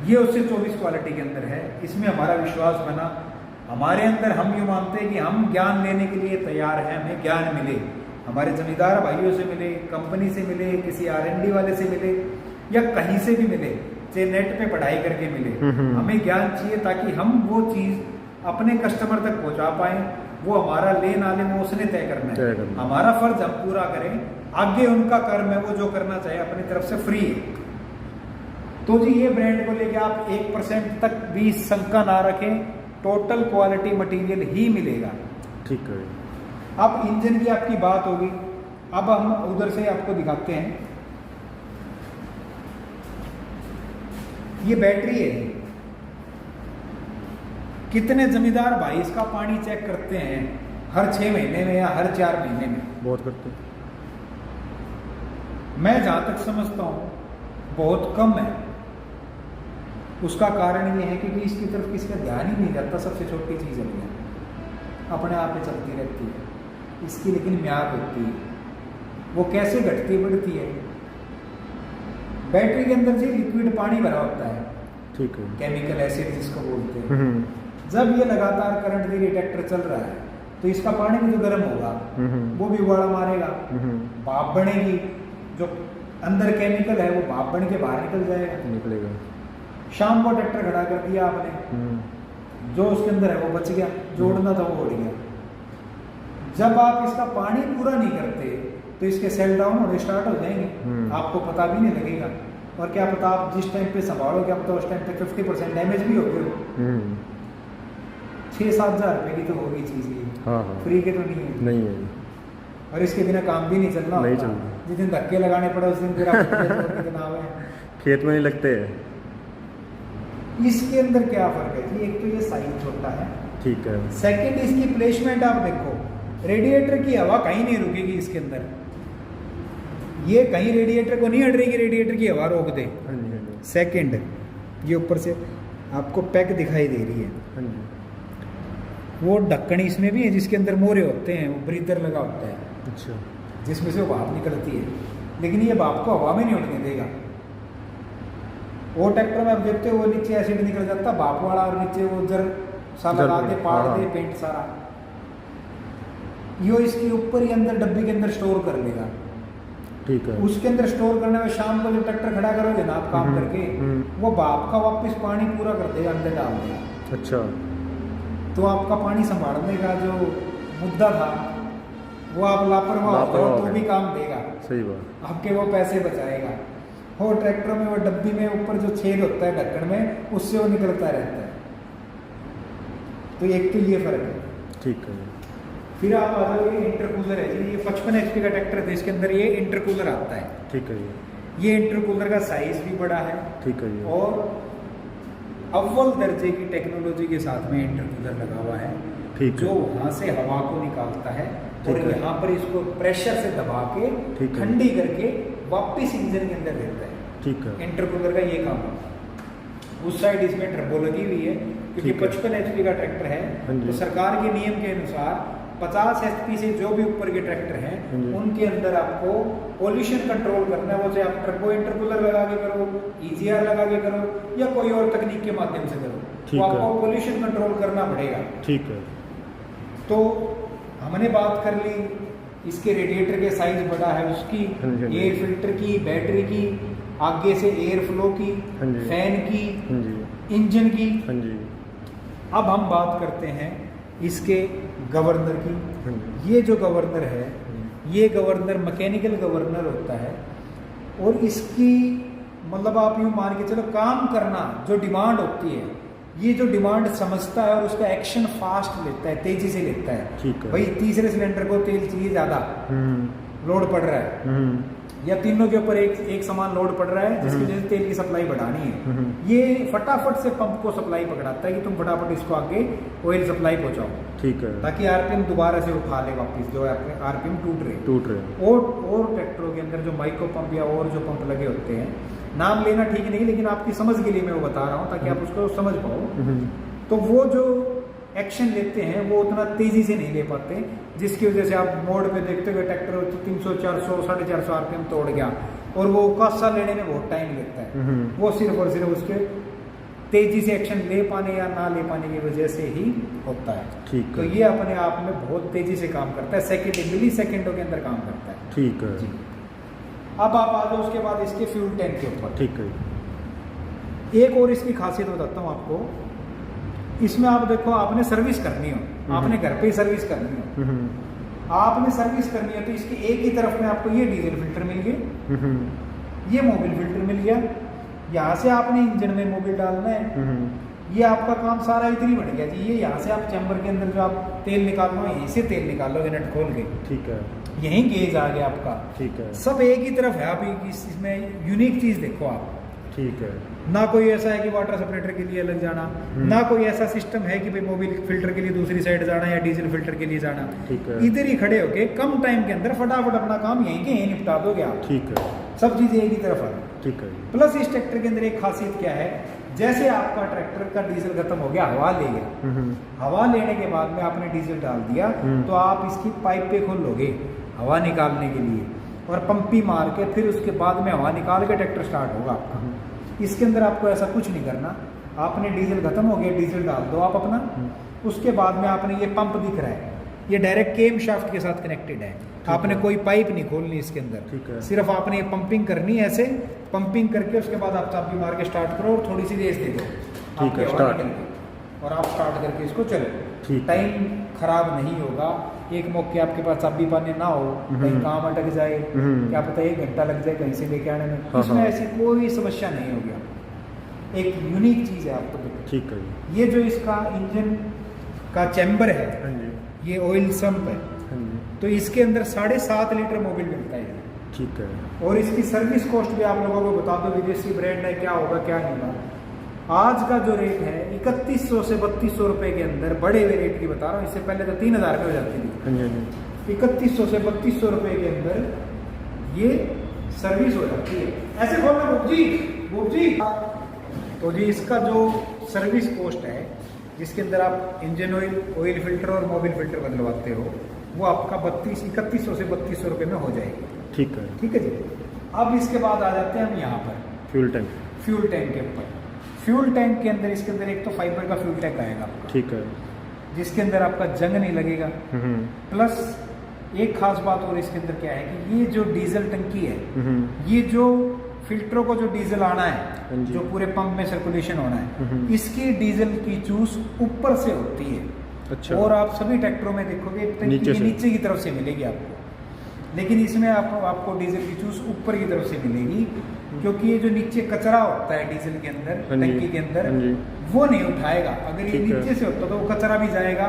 ये उससे 24 क्वालिटी के अंदर है। इसमें हमारा विश्वास बना, हमारे अंदर हम यूँ मानते हैं कि हम ज्ञान लेने के लिए तैयार हैं। हमें ज्ञान मिले, हमारे जमींदार भाइयों से मिले, कंपनी से मिले, किसी R&D वाले से मिले, या कहीं से भी मिले, चाहे नेट पे पढ़ाई करके मिले, हमें ज्ञान चाहिए ताकि हम वो चीज़ अपने कस्टमर तक पहुंचा पाएं। वो हमारा ले ना ले वो उसने तय करना है, हमारा फर्ज हम पूरा करें, आगे उनका कर्म है, वो जो करना चाहे अपनी तरफ से फ्री है। तो जी ये ब्रांड को लेके आप 1% तक भी शंका ना रखें, टोटल क्वालिटी मटेरियल ही मिलेगा। ठीक है। अब इंजन की आपकी बात होगी, अब हम उधर से आपको दिखाते हैं। ये बैटरी है, कितने जमींदार भाई इसका पानी चेक करते हैं हर 6 महीने में या हर 4 महीने में? बहुत करते हैं। मैं जहाँ तक समझता हूँ बहुत कम है। उसका कारण ये है कि इसकी तरफ किसी का ध्यान ही नहीं जाता। सबसे छोटी चीज़ है अपने आप में चलती रहती है इसकी, लेकिन म्याद होती है, वो कैसे घटती बढ़ती है। बैटरी के अंदर से लिक्विड पानी भरा होता है, ठीक है, केमिकल एसिड जिसको बोलते हैं। जब ये लगातार करंट दे ट्रैक्टर चल रहा है तो इसका पानी भी जो गर्म होगा वो भी उबाला मारेगा, भाप बनेगी, जो अंदर केमिकल है वो भाप बन के बाहर निकल जाएगा, निकलेगा। शाम को ट्रैक्टर खड़ा कर दिया आपने, जो उसके अंदर है वो बच गया, जोड़ना था वो उड़ गया। जब आप इसका पानी पूरा नहीं करते तो इसके सेल डाउन होने स्टार्ट हो जाएंगे, आपको पता भी नहीं लगेगा। और क्या पता आप जिस टाइम पे संभालो, क्या पता उस टाइम पे 50% डैमेज भी हो गए। 6-7 हज़ार रुपये की तो होगी चीज़ ये। हाँ। फ्री के तो नहीं है। और इसके बिना काम भी नहीं चलना, नहीं चलना। जिस दिन धक्के लगाने पड़े उस दिन फिर खेत में नहीं लगते हैं। इसके अंदर क्या फर्क है कि एक तो ये साइज छोटा है, ठीक है। सेकंड इसकी प्लेसमेंट आप देखो, रेडिएटर की हवा कहीं नहीं रुकेगी इसके अंदर। ये कहीं रेडिएटर को नहीं हट रही कि रेडिएटर की हवा रोक दे। सेकंड ये ऊपर से आपको पैक दिखाई दे रही है, वो ढक्कन इसमें भी है जिसके अंदर मोरे होते हैं, वो ब्रीदर लगा होता है, अच्छा, जिसमें से वो भाप निकलती है, लेकिन ये भाप को हवा में नहीं उड़ने देगा। वो ट्रैक्टर में आप देखते हो वो नीचे एसिड निकल जाता भाप वाला, और नीचे वो जर सा लगा दे, पाड़ दे पेंट सारा, यो इसके ऊपर ही अंदर डब्बे के अंदर स्टोर कर लेगा। ठीक है। उसके अंदर स्टोर करने में शाम को जब ट्रैक्टर खड़ा करोगे ना आप काम करके, वो बाप का वापस पानी पूरा कर देगा, अंदर डाल देगा। अच्छा। तो आपका पानी संभालने का जो मुद्दा था वो आप लापरवाह हो तो भी काम देगा। सही बात। आपके वो पैसे बचाएगा। और ट्रैक्टरों में वो डब्बी में ऊपर जो छेद होता है ढक्कन में, उससे वो निकलता रहता है। तो एक तो ये फर्क है। ठीक है। फिर आप आ जाओगे इंटरकूलर है जी, ये 55 HP का ट्रैक्टर है, इसके अंदर ये इंटरकूलर आता है। ठीक है। ये इंटरकूलर का साइज भी बड़ा है। ठीक है। और अव्वल दर्जे की टेक्नोलॉजी के साथ में इंटरकूलर लगा हुआ है। ठीक है। जो वहाँ से हवा को निकालता है और ठीक है। यहाँ पर इसको प्रेशर से दबा के ठीक है। ठंडी करके वापस इंजन के अंदर देता है। ठीक है। इंटरकूलर का ये काम है। उस साइड इसमें टर्बो लगी हुई है, क्योंकि ठीक है। 55 HP का ट्रैक्टर है। हाँ जी। तो सरकार के नियम के अनुसार 50 HP से जो भी ऊपर के ट्रैक्टर हाँ हैं जी। उनके अंदर आपको पोल्यूशन कंट्रोल करना है। वो चाहे आप टर्बो इंटरकूलर लगा के करो, EGR लगा के करो, या कोई और तकनीक के माध्यम से करो, ठीक तो है। आपको पोल्यूशन कंट्रोल करना पड़ेगा। ठीक है। तो हमने बात कर ली इसके रेडिएटर के साइज बड़ा है, उसकी हाँ जी, हाँ जी। एयर फिल्टर की, बैटरी की, आगे से एयर फ्लो की, हाँ जी। फैन की, हाँ जी। इंजन की। हाँ जी। अब हम बात करते हैं इसके गवर्नर की। हाँ जी। ये जो गवर्नर है, ये गवर्नर मैकेनिकल गवर्नर होता है। और इसकी मतलब आप यूँ मान के चलो, काम करना जो डिमांड होती है, ये जो डिमांड समझता है और उसका एक्शन फास्ट लेता है, तेजी से लेता है। ठीक है। भाई तीसरे सिलेंडर को तेल चाहिए ज़्यादा, लोड पड़ रहा है, या तीनों के ऊपर एक समान लोड पड़ रहा है, जिसकी वजह से तेल की सप्लाई बढ़ानी है, ये फटाफट से पंप को सप्लाई पकड़ाता है कि तुम फटाफट इसको आगे ऑयल सप्लाई पहुंचाओ। ठीक है। ताकि आरपीएम दोबारा से उठा ले वापस, जो आरपीएम टूट रहे। और ट्रैक्टरों के अंदर जो माइक्रो पंप या और जो पंप लगे होते हैं, नाम लेना ठीक नहीं, लेकिन आपकी समझ के लिए मैं वो बता रहा हूँ ताकि आप उसको समझ पाओ। तो वो जो एक्शन लेते हैं वो उतना तेजी से नहीं ले पाते, जिसकी वजह से आप मोड़ पे देखते हुए ट्रैक्टर 300, 400, 450 आरपीएम तोड़ गया, और वो कासा लेने में बहुत टाइम लगता है। वो सिर्फ और सिर्फ उसके तेजी से एक्शन ले पाने या ना ले पाने की वजह से ही होता है। ठीक तो है। ये अपने आप में बहुत तेजी से काम करता है, मिली सेकेंडों के अंदर काम करता है। ठीक है। जी। अब आप आ जाओ उसके बाद इसके फ्यूल टैंक के ऊपर। ठीक है। एक और इसकी खासियत बताता हूँ आपको। इसमें आप देखो, आपने सर्विस करनी हो, आपने घर पे ही सर्विस करनी हो, आपने सर्विस करनी है, तो इसके एक ही तरफ में आपको ये डीजल फिल्टर मिल गए, ये मोबिल फिल्टर मिल गया। यहाँ से आपने इंजन में मोबिल डालना है, ये आपका काम सारा इधर ही बढ़ गया जी। ये यहाँ से आप चैम्बर के अंदर जो आप तेल निकालना हो, यहीं से तेल निकालोगे नट खोल के। ठीक है। यहीं गेज आ गया आपका। ठीक है। सब एक ही तरफ है। आप इसमें यूनिक चीज़ देखो आप। ठीक है। ना कोई ऐसा है कि वाटर सेपरेटर के लिए अलग जाना, ना कोई ऐसा सिस्टम है कि भाई मोबिल फिल्टर के लिए दूसरी साइड जाना या डीजल फिल्टर के लिए जाना। ठीक है। इधर ही खड़े होके कम टाइम के अंदर फटाफट अपना काम यहीं के यहीं निपटा दोगे आप। ठीक है। सब चीज़ें एक ही तरफ है। ठीक है। प्लस इस ट्रैक्टर के अंदर एक खासियत क्या है, जैसे आपका ट्रैक्टर का डीजल खत्म हो गया, हवा ले गया, हवा लेने के बाद में आपने डीजल डाल दिया, तो आप इसकी पाइप पे खोल लोगे हवा निकालने के लिए, और पंपी मार के फिर उसके बाद में हवा निकाल के ट्रैक्टर स्टार्ट होगा आपका। इसके अंदर आपको ऐसा कुछ नहीं करना। आपने डीजल खत्म हो गया, डीजल डाल दो आप अपना, उसके बाद में आपने ये पंप दिख रहा है, ये डायरेक्ट केम शाफ्ट के साथ कनेक्टेड है। आपने कोई पाइप नहीं खोलनी इसके अंदर। ठीक है। सिर्फ आपने ये पंपिंग करनी है, ऐसे पंपिंग करके उसके बाद आप चाबी मार के स्टार्ट करो और थोड़ी सी रेस दे दो। ठीक है, आपकी हवा स्टार्ट। निकल गई और आप स्टार्ट करके इसको चलो। ठीक। टाइम खराब नहीं होगा। एक मौके आपके पास चाबी पाने ना हो, कहीं काम अटक जाए, क्या पता 1 घंटा लग जाए कहीं से लेके आने में, हाँ, इसमें हाँ। ऐसी कोई समस्या नहीं होगी। एक यूनिक चीज़ है आपको तो। ठीक है। ये जो इसका इंजन का चैम्बर है, हाँ जी। ये ऑयल सम्प है, हाँ जी। तो इसके अंदर 7.5 लीटर मोबिल मिलता है। ठीक है। और इसकी सर्विस कॉस्ट भी आप लोगों को बता दो, विदेशी ब्रांड है, क्या होगा क्या नहीं होगा। आज का जो रेट है 3100 से 3200 रुपए के अंदर, बड़े हुए रेट की बता रहा हूँ, इससे पहले तो 3000 में हो जाती थी। हाँ जी। हाँ जी। 3100 से 3200 रुपए के अंदर ये सर्विस हो जाती है। ऐसे बोलना बुक जी। तो जी इसका जो सर्विस कॉस्ट है, जिसके अंदर आप इंजन ऑयल फिल्टर और मोबिल फिल्टर बदलवाते हो, वो आपका 3100 से 3200 रुपये में हो जाएगी। ठीक है। ठीक है जी। अब इसके बाद आ जाते हैं हम यहाँ पर फ्यूल टैंक। फ्यूल टैंक के ऊपर। फ्यूल टैंक के अंदर इसके अंदर एक तो फाइबर का फ्यूल टैंक आएगा आपका, ठीक है। जिसके अंदर आपका जंग नहीं लगेगा, प्लस एक खास बात और इसके अंदर क्या है कि ये जो डीजल टंकी है, ये जो फिल्टरों को जो डीजल आना है, जो पूरे पंप में सर्कुलेशन होना है, इसकी डीजल की चूस ऊपर से होती है। अच्छा। और आप सभी ट्रैक्टरों में देखोगे टंकी नीचे की तरफ से मिलेगी आपको, लेकिन इसमें आपको डीजल की चूस ऊपर की तरफ से मिलेगी, क्योंकि ये जो नीचे कचरा होता है डीजल के अंदर, टंकी के अंदर, वो नहीं उठाएगा। अगर ये नीचे से होता तो वो कचरा भी जाएगा।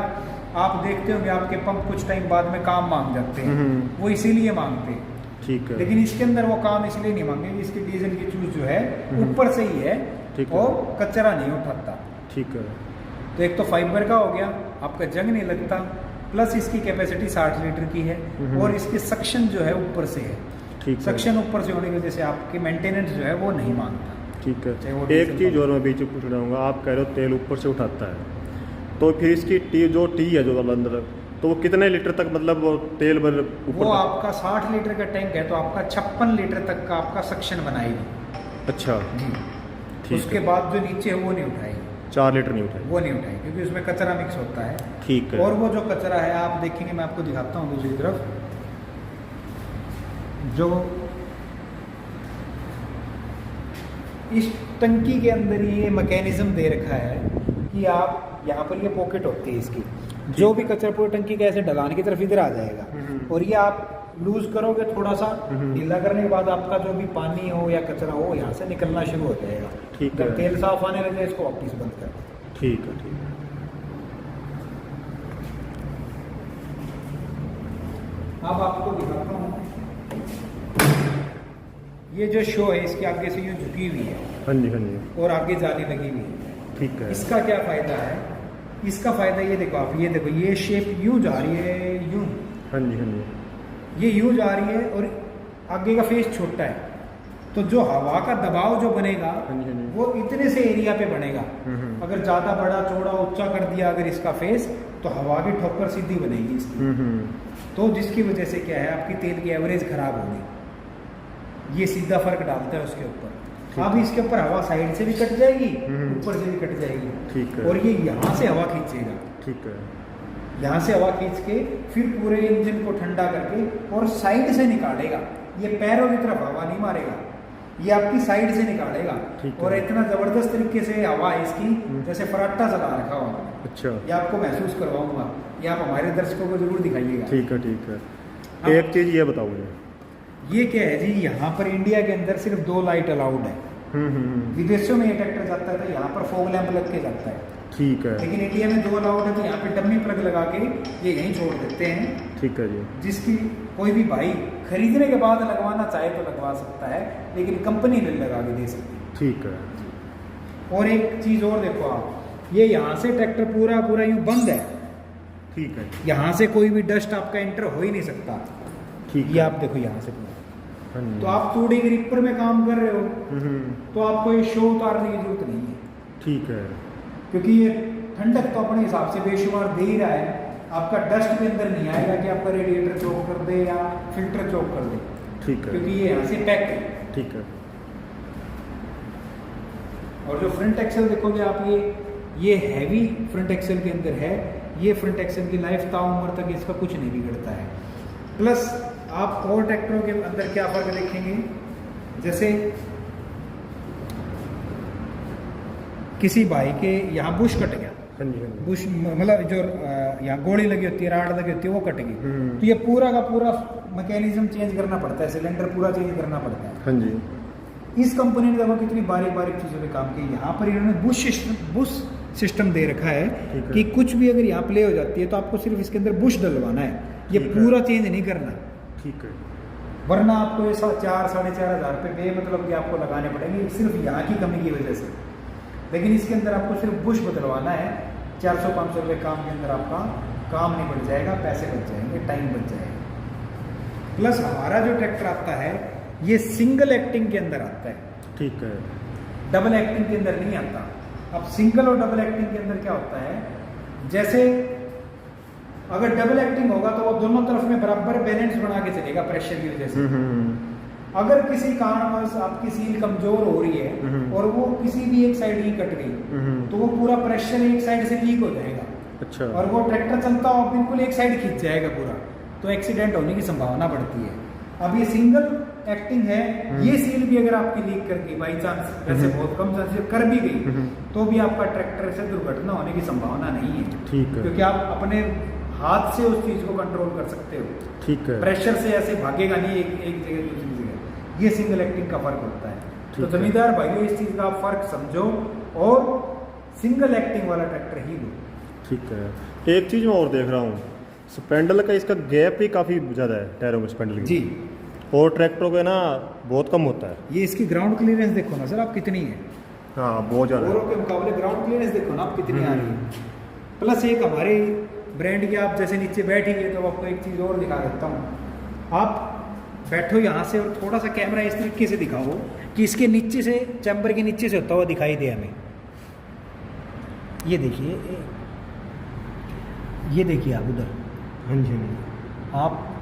आप देखते होंगे आपके पंप कुछ टाइम बाद में काम मांग जाते हैं, वो इसीलिए मांगते हैं। ठीक है। लेकिन इसके अंदर वो काम इसलिए नहीं मांगेंगे, इसकी डीजल की चूस जो है ऊपर से ही है और कचरा नहीं उठाता। ठीक है। तो एक तो फाइबर का हो गया, आपका जंग नहीं लगता, प्लस इसकी कैपेसिटी 60 लीटर की है और इसकी सक्शन जो है ऊपर से है। सक्शन ऊपर से होने की वजह से आपकी मेंटेनेंस जो है वो नहीं मांगता। ठीक है। एक चीज़ और मैं बीच में पूछना चाहूँगा, आप कह रहे हो तेल ऊपर से उठाता है, तो फिर इसकी टी है जो अंदर, तो वो कितने लीटर तक मतलब वो तेल भर ऊपर? वो आपका 60 लीटर का टैंक है तो आपका 56 लीटर तक का आपका सक्शन बनाएगी। अच्छा जी। ठीक। उसके बाद जो नीचे है वो नहीं उठाएगी, 4 लीटर नहीं उठाएगी, वो नहीं उठाएगी, क्योंकि उसमें कचरा मिक्स होता है। ठीक है। और वो जो कचरा है आप देखेंगे, मैं आपको दिखाता हूँ दूसरी तरफ, जो इस टंकी के अंदर ये मैकेनिज्म दे रखा है कि आप यहाँ पर ये पॉकेट होती है इसकी, जो भी कचरा पूरी टंकी का ऐसे ढलान की तरफ इधर आ जाएगा, और ये आप लूज करोगे थोड़ा सा, ढीला करने के बाद आपका जो भी पानी हो या कचरा हो यहाँ से निकलना शुरू हो जाएगा। ठीक है। तेल साफ आने लगे इसको वापस बंद कर दो। ठीक है। ठीक है। अब आपको दिखाता हूँ, ये जो शो है इसके आगे से यूँ झुकी हुई है, हाँ जी हाँ जी, और आगे जाली लगी हुई है। ठीक है। इसका क्या फायदा है? इसका फायदा ये देखो आप, ये देखो ये शेप यूं जा रही है, यूं, हाँ जी हाँ जी, ये यूं जा रही है और आगे का फेस छोटा है, तो जो हवा का दबाव जो बनेगा वो इतने से एरिया पे बनेगा। अगर ज़्यादा बड़ा चौड़ा ऊंचा कर दिया अगर इसका फेस, तो हवा की ठोकर सीधी बनेगी इसकी, तो जिसकी वजह से क्या है आपकी तेल की एवरेज खराब होगी। ये सीधा फर्क डालता है उसके ऊपर। अब इसके ऊपर हवा साइड से भी कट जाएगी, ऊपर से भी कट जाएगी। ठीक है। और ये यहाँ से हवा खींचेगा। ठीक है। यहाँ से हवा खींच के फिर पूरे इंजन को ठंडा करके और साइड से निकालेगा। ये पैरों की तरफ हवा नहीं मारेगा, ये आपकी साइड से निकालेगा। और इतना जबरदस्त तरीके से हवा है इसकी, जैसे फराटा चला रखा हो। अच्छा, ये आपको महसूस करवाऊंगा, ये आप हमारे दर्शकों को जरूर दिखाइएगा। ठीक है। ठीक है। एक चीज़ ये बताओ मुझे, ये क्या है जी, यहाँ पर इंडिया के अंदर सिर्फ 2 लाइट अलाउड है। विदेशों में ये ट्रैक्टर जाता है तो यहाँ पर फॉग लैंप लग के जाता है। ठीक है। लेकिन इंडिया में 2 अलाउड है, तो यहाँ पे डमी प्लग लगा के ये यहीं छोड़ देते हैं। ठीक है जी। जिसकी कोई भी भाई खरीदने के बाद लगवाना चाहे तो लगवा सकता है, लेकिन कंपनी नहीं लगा के दे सकती। ठीक है। और एक चीज़ और देखो आप, ये यहाँ से ट्रैक्टर पूरा पूरा यूँ बंद है। ठीक है। यहाँ से कोई भी डस्ट आपका एंटर हो ही नहीं सकता। ठीक ये आप देखो यहाँ से पूरा। हाँ जी। तो आप तूड़ी के रिपर में काम कर रहे हो तो आपको ये शो उतारने की जरूरत नहीं है। ठीक है। क्योंकि ये ठंडक तो अपने हिसाब से बेशुमार दे ही रहा है, आपका डस्ट के अंदर नहीं आएगा कि आपका रेडिएटर चौक कर दे या फिल्टर चौक कर दे। ठीक है। क्योंकि ये यहाँ से पैक है। ठीक है। और जो फ्रंट एक्सेल देखोगे आप, ये हैवी फ्रंट एक्सेल के अंदर है। ये फ्रंट एक्सेल की लाइफ ताउम्र तक इसका कुछ नहीं बिगड़ता है। प्लस आप और ट्रैक्टरों के अंदर क्या फर्क देखेंगे, जैसे किसी भाई के यहाँ बुश कट गया, बुश मतलब जो यहाँ गोली लगी होती है, राड लगी होती है, वो कट गई, तो ये पूरा का पूरा मैकेनिज्म चेंज करना पड़ता है, सिलेंडर पूरा चेंज करना पड़ता है। हाँ जी। इस कंपनी ने देखो कितनी बारीक बारीक चीज़ों पे काम किया। यहाँ पर इन्होंने बुश सिस्टम दे रखा है कि कुछ भी अगर यहाँ प्ले हो जाती है तो आपको सिर्फ इसके अंदर बुश डलवाना है, ये पूरा चेंज नहीं करना। ठीक है। वरना आपको ये 4 साढ़े 4 हज़ार रुपये बेमतलब कि आपको लगाने पड़ेंगे सिर्फ यहाँ की कमी की वजह से। लेकिन इसके अंदर आपको सिर्फ बुश बदलवाना है, 400-500 रुपये काम के अंदर आपका काम नहीं बढ़ जाएगा, पैसे बच जाएंगे, टाइम बच जाएगा। प्लस हमारा जो ट्रैक्टर आता है ये सिंगल एक्टिंग के अंदर आता है। ठीक है। डबल एक्टिंग के अंदर नहीं आता। अब सिंगल और डबल एक्टिंग के अंदर क्या होता है, जैसे अगर डबल एक्टिंग होगा तो वो दोनों तरफ में बराबर बैलेंस बना के चलेगा प्रेशर की वजह से। अगर किसी कारणवश आपकी सील कमजोर हो रही है और वो किसी भी एक साइड ही कट गई तो वो पूरा प्रेशर एक साइड से लीक हो जाएगा। अच्छा। और वो ट्रैक्टर चलता हो बिल्कुल एक साइड खींच जाएगा पूरा। तो एक्सीडेंट होने की संभावना बढ़ती है। अब ये सिंगल एक्टिंग है, ये सील भी अगर आपकी लीक कर गई बाई चांस, वैसे बहुत कम चांस कर भी गई, तो भी आपका ट्रैक्टर से दुर्घटना होने की संभावना नहीं है। ठीक है। क्योंकि आप अपने हाथ से उस चीज को कंट्रोल कर सकते हो। ठीक है। प्रेशर से ऐसे भागेगा नहीं एक जगह दूसरी जगह। ये सिंगल एक्टिंग का फर्क होता है। तो ठीक है। जमींदार भाइयों, इस चीज का आप फर्क समझो और सिंगल एक्टिंग वाला ट्रैक्टर ही लो। ठीक है। एक चीज़ मैं और देख रहा हूँ, स्पेंडल का इसका गैप ही काफ़ी ज़्यादा है टायरों में स्पेंडल की। जी। और ट्रैक्टरों का ना बहुत कम होता है। ये इसकी ग्राउंड क्लियरेंस देखो ना सर आप कितनी है, हाँ बहुत ज़्यादा औरों है। के मुकाबले ग्राउंड क्लियरेंस देखो ना आप कितनी आ रही है। प्लस एक हमारे ब्रांड की, आप जैसे नीचे बैठेंगे तो आपको एक चीज़ और दिखा देता हूँ। आप बैठो यहाँ से और थोड़ा सा कैमरा इस तरीके से दिखाओ कि इसके नीचे से, चैम्बर के नीचे से होता हुआ दिखाई दे हमें। ये देखिए, ये देखिए आप उधर, हाँ जी हाँ जी। आप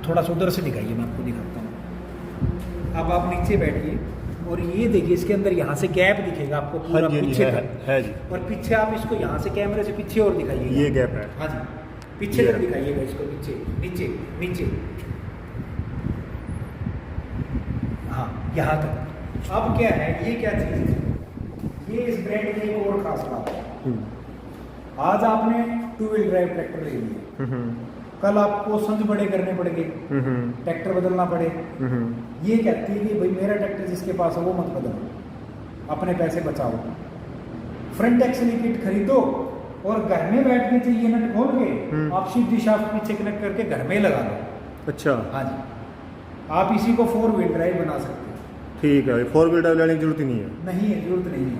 थोड़ा सा उधर से दिखाइए, मैं आपको दिखाता हूँ। अब आप नीचे बैठिए और ये देखिए, इसके अंदर यहाँ से गैप दिखेगा आपको पूरा हाँ जी, पीछे है तक। है जी। और पीछे आप इसको यहाँ से कैमरे से पीछे और दिखाइएगा। ये गैप है। हाँ जी, पीछे ये तक है। दिखाइएगा इसको, नीचे नीचे नीचे, हाँ यहाँ तक। अब क्या है, ये क्या चीज़ है, ये इस ब्रांड की एक और खास बात है। आज आपने 2 व्हील ड्राइव ट्रैक्टर ले लिया, कल आपको संज बड़े करने पड़ेंगे, ट्रैक्टर बदलना पड़े। ये कहती है कि भाई मेरा ट्रैक्टर जिसके पास है वो मत बदलो, अपने पैसे बचाओ, फ्रंट एक्सल किट खरीदो और घर में बैठ के चाहिए नट खोल के आप सीधी शाफ्ट पीछे कनेक्ट करके घर में ही लगा दो। अच्छा। हाँ जी, आप इसी को 4 व्हील ड्राइव बना सकते हैं। ठीक है, 4 व्हील ड्राइव लेने की जरूरत ही नहीं है। नहीं है, जरूरत नहीं है,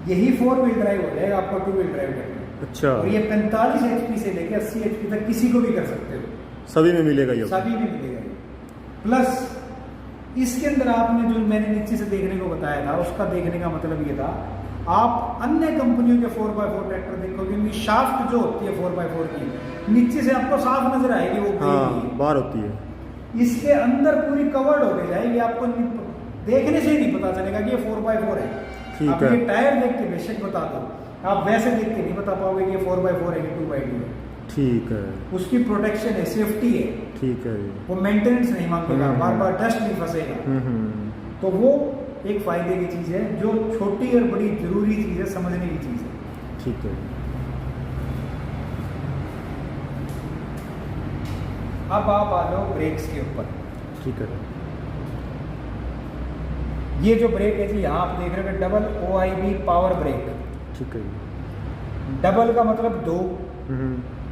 यही 4 व्हील ड्राइव हो जाएगा आपका 2 व्हील ड्राइव ट्रैक्टर। अच्छा। और ये 45 HP से लेके 80 HP तक किसी को भी कर सकते हो, सभी में मिलेगा ये? सभी में मिलेगा। प्लस इसके अंदर आपने जो मैंने नीचे से देखने को बताया था, उसका देखने का मतलब ये था, आप अन्य कंपनियों के 4x4 ट्रैक्टर देखोगे, इनकी शाफ्ट जो होती है 4x4 की, नीचे से आपको साफ नजर आएगी, वो हाँ बाहर होती है। इसके अंदर पूरी कवर्ड होके जाएगी, आपको देखने से ही नहीं पता चलेगा कि ये 4x4 है। ठीक आप है। ये टायर देख के बेशक बता दो, आप वैसे देख के नहीं बता पाओगे कि ये 4x4 है कि 2x2 है। ठीक है। उसकी प्रोटेक्शन है, सेफ्टी है, ठीक है जी। वो मेंटेनेंस नहीं मांगेगा, बार बार डस्ट नहीं फंसेगा। तो वो एक फायदे की चीज़ है, जो छोटी और बड़ी जरूरी चीज़ है, समझने की चीज़ है। ठीक है। अब आप आ जाओ ब्रेक्स के ऊपर। ठीक है। ये जो ब्रेक है जी, यहाँ आप देख रहे हो डबल OIB पावर ब्रेक। ठीक है जी। डबल का मतलब 2,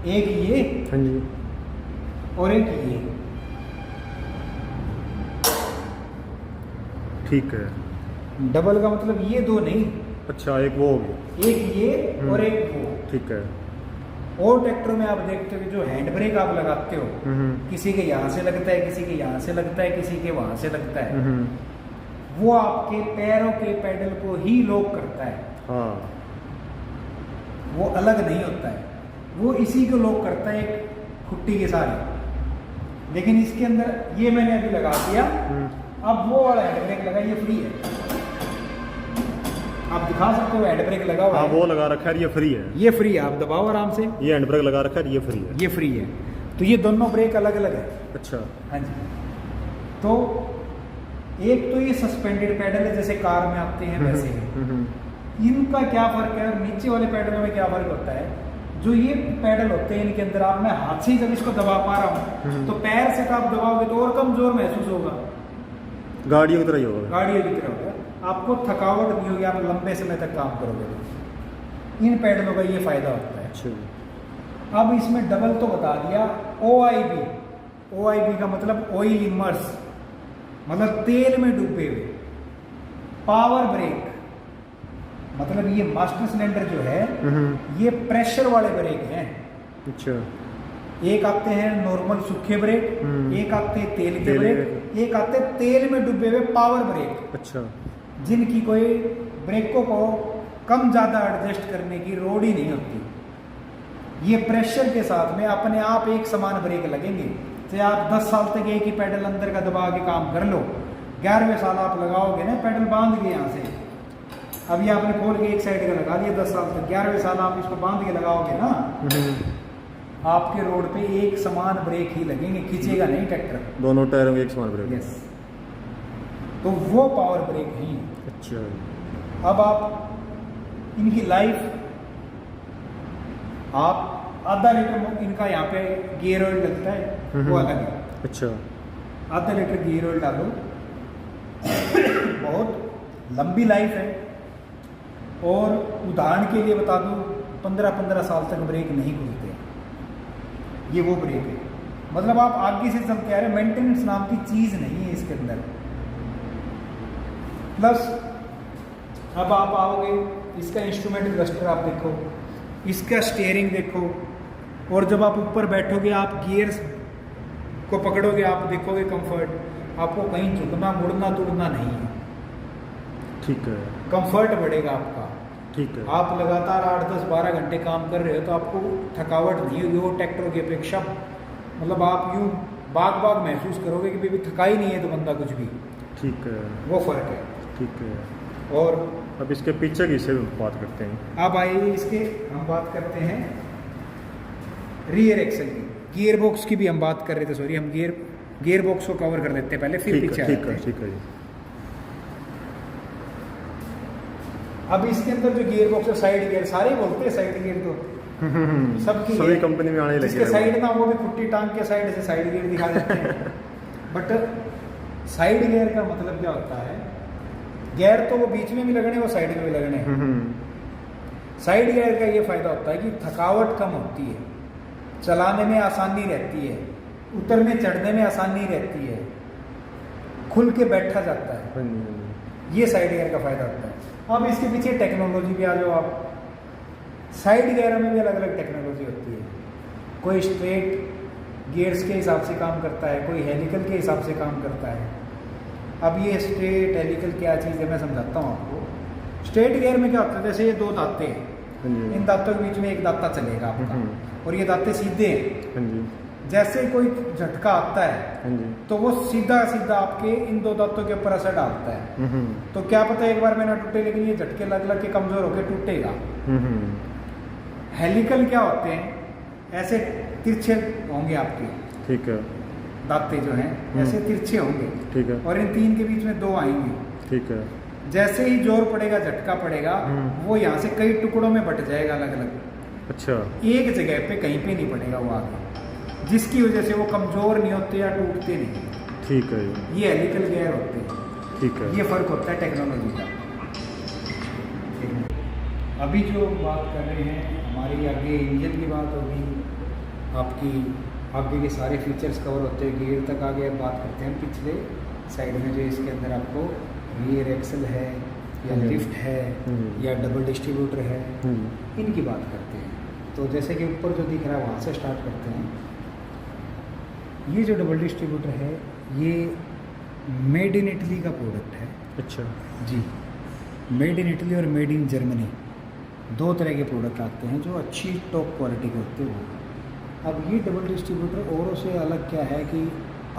एक ये हाँ जी। और एक ये। ठीक है। डबल का मतलब ये 2 नहीं, अच्छा, एक वो हो गया। एक ये और एक वो। ठीक है। और ट्रैक्टरों में आप देखते हो कि जो हैंड ब्रेक आप लगाते हो, किसी के यहाँ से लगता है, किसी के यहाँ से लगता है, किसी के वहाँ से लगता है, वो आपके पैरों के पैडल को ही लॉक करता है। हाँ। वो अलग नहीं होता है, वो इसी को लॉक करता है एक खुट्टी के साथ। लेकिन इसके अंदर ये मैंने अभी लगा दिया, अब वो वाला हैंड ब्रेक लगा, ये फ्री है। आप दिखा सकते हो हैंड ब्रेक लगा हुआ हाँ है, वो लगा रखा है, ये फ्री है। ये फ्री है, आप दबाओ आराम से, ये हैंड ब्रेक लगा रखा है, ये फ्री है। ये फ्री है। तो ये दोनों ब्रेक अलग अलग है। अच्छा। हाँ जी। तो एक तो ये सस्पेंडेड पैडल है, जैसे कार में आते हैं वैसे है। इनका क्या फर्क है और नीचे वाले पैडलों में क्या फर्क होता है? जो ये पैडल होते हैं, इनके अंदर आप, मैं हाथ से ही जब इसको दबा पा रहा हूँ, तो पैर से तो आप दबाओगे तो और कम जोर महसूस होगा, गाड़ियों की तरह ही होगा। गाड़ियों की तरह होगा, आपको थकावट नहीं होगी, आप लंबे समय तक काम करोगे। इन पैडलों का ये फायदा होता है। अच्छा। अब इसमें डबल तो बता दिया, OIB का मतलब ऑयल इमर्स, मतलब तेल में डूबे हुए। पावर ब्रेक मतलब ये मास्टर सिलेंडर जो है, ये प्रेशर वाले ब्रेक हैं। अच्छा। एक आते हैं नॉर्मल सूखे ब्रेक, एक आते हैं तेल के तेल ब्रेक, एक आते हैं तेल में डूबे हुए पावर ब्रेक, अच्छा। जिनकी कोई ब्रेकों को कम ज़्यादा एडजस्ट करने की लोड ही नहीं होती। ये प्रेशर के साथ में अपने आप एक समान ब्रेक लगेंगे। चाहे आप 10 साल तक एक ही पैडल अंदर का दबा के काम कर लो, 11वें साल आप लगाओगे ना, पैडल बांध के यहाँ से, अभी आपने खोल के एक साइड का लगा दिया 10 साल तक, 11वें साल आप इसको बांध के लगाओगे ना, आपके रोड पे एक समान ब्रेक ही लगेंगे, खींचेगा नहीं ट्रैक्टर। दोनों टायरों में एक समान ब्रेक। यस, तो वो पावर ब्रेक नहीं है। अच्छा। अब आप इनकी लाइफ, आप आधा लीटर इनका यहाँ पे गियर ऑयल लगता है, वो अलग है। अच्छा। आधा लीटर गियर ऑयल डालो, बहुत लंबी लाइफ है। और उदाहरण के लिए बता दूं, 15-15 साल तक ब्रेक नहीं खुलते, ये वो ब्रेक है। मतलब आप आगे से चलते आ रहे, मेंटेनेंस नाम की चीज़ नहीं है इसके अंदर। प्लस अब आप आओगे, इसका इंस्ट्रूमेंट क्लस्टर आप देखो, इसका स्टीयरिंग देखो, और जब आप ऊपर बैठोगे, आप गियर्स को पकड़ोगे, आप देखोगे कंफर्ट, आपको कहीं झुकना मुड़ना तुड़ना नहीं है। ठीक है। कंफर्ट बढ़ेगा आपका। ठीक है। आप लगातार 8-10-12 घंटे काम कर रहे हो तो आपको थकावट नहीं होगी, वो ट्रैक्टर की अपेक्षा। मतलब आप यूँ बाग महसूस करोगे कि भाई थका ही नहीं है तो बंदा कुछ भी। ठीक है, वो फर्क है। ठीक है। और अब इसके पीछे की से बात करते हैं। अब आइए इसके हम बात करते हैं रियर एक्सल की। गियर बॉक्स की भी हम बात कर रहे थे, सॉरी, हम गियर बॉक्स को कवर कर देते हैं पहले, फिर पीछे आते हैं। ठीक है जी। अब इसके अंदर जो गियर बॉक्स है, साइड गियर, सारे बोलते हैं साइड गियर, तो सबकी सभी कंपनी में आने लगे। जिसके साइड ना, वो भी कुट्टी टांग के साइड से साइड गियर दिखा देते हैं। बट साइड गियर का मतलब क्या होता है? गियर तो वो बीच में भी लगने, वो साइड में भी लगने। साइड गियर का ये फायदा होता है कि थकावट कम होती है, चलाने में आसानी रहती है, उतरने चढ़ने में आसानी रहती है, खुल के बैठा जाता है। ये साइड गियर का फायदा होता है। अब इसके पीछे टेक्नोलॉजी भी आ जाओ आप। साइड गियर में भी अलग अलग टेक्नोलॉजी होती है। कोई स्ट्रेट गियर्स के हिसाब से काम करता है, कोई हेलिकल के हिसाब से काम करता है। अब ये स्ट्रेट हेलिकल क्या चीज़ है मैं समझाता हूँ आपको। स्ट्रेट गियर में क्या होता है, जैसे ये दो दांते हैं, इन दांतों के बीच में एक दांता चलेगा आपका, और ये दांते सीधे हैं। जैसे कोई झटका आता है तो वो सीधा सीधा आपके इन दो दांतों के ऊपर असर डालता है। तो क्या पता एक बार में ना टूटे, लेकिन ये झटके लग लग के कमजोर होकर टूटेगा। हेलिकल क्या होते हैं, ऐसे तिरछे होंगे आपके, ठीक है, दांते जो हैं ऐसे तिरछे होंगे, ठीक है, और इन तीन के बीच में दो आएंगे, ठीक है। जैसे ही जोर पड़ेगा, झटका पड़ेगा, वो यहाँ से कई टुकड़ों में बट जाएगा अलग अलग। अच्छा। एक जगह पे कहीं पे नहीं पड़ेगा वो आगे, जिसकी वजह से वो कमजोर नहीं होते या टूटते नहीं। ठीक है। ये हेलिकल गियर होते हैं। ठीक है। ये फर्क होता है टेक्नोलॉजी का। अभी जो बात कर रहे हैं हमारी, आगे इंजन की बात होगी, आपकी आगे के सारे फीचर्स कवर होते हैं, गियर तक आगे बात करते हैं। पिछले साइड में जो इसके अंदर आपको रियर एक्सल है या लिफ्ट है या डबल डिस्ट्रीब्यूटर है, इनकी बात करते हैं। तो जैसे कि ऊपर जो दिख रहा है वहाँ से स्टार्ट करते हैं। ये जो डबल डिस्ट्रीब्यूटर है ये मेड इन इटली का प्रोडक्ट है। अच्छा जी, मेड इन इटली और मेड इन जर्मनी, दो तरह के प्रोडक्ट आते हैं जो अच्छी टॉप क्वालिटी के होते हैं। अब ये डबल डिस्ट्रीब्यूटर औरों से अलग क्या है कि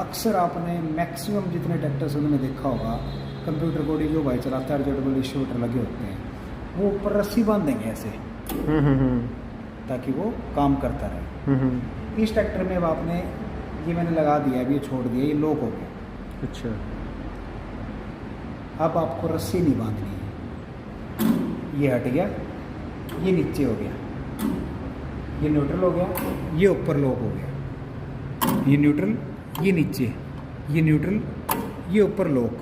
अक्सर आपने मैक्सिमम जितने ट्रैक्टर्स उनमें देखा होगा, कंप्यूटर बॉडी जो भाई चलाता है, जो डबल डिस्ट्रीब्यूटर लगे होते हैं, वो ऊपर रस्सी बांध देंगे ऐसे ताकि वो काम करता रहे। इस ट्रैक्टर में अब आपने ये मैंने लगा दिया, अभी ये छोड़ दिया, ये लॉक हो गया। अच्छा। अब आपको रस्सी नहीं बांधनी है, ये हट गया, ये नीचे हो गया, ये न्यूट्रल हो गया, ये ऊपर लॉक हो गया, ये न्यूट्रल, ये नीचे, ये न्यूट्रल, ये ऊपर लॉक।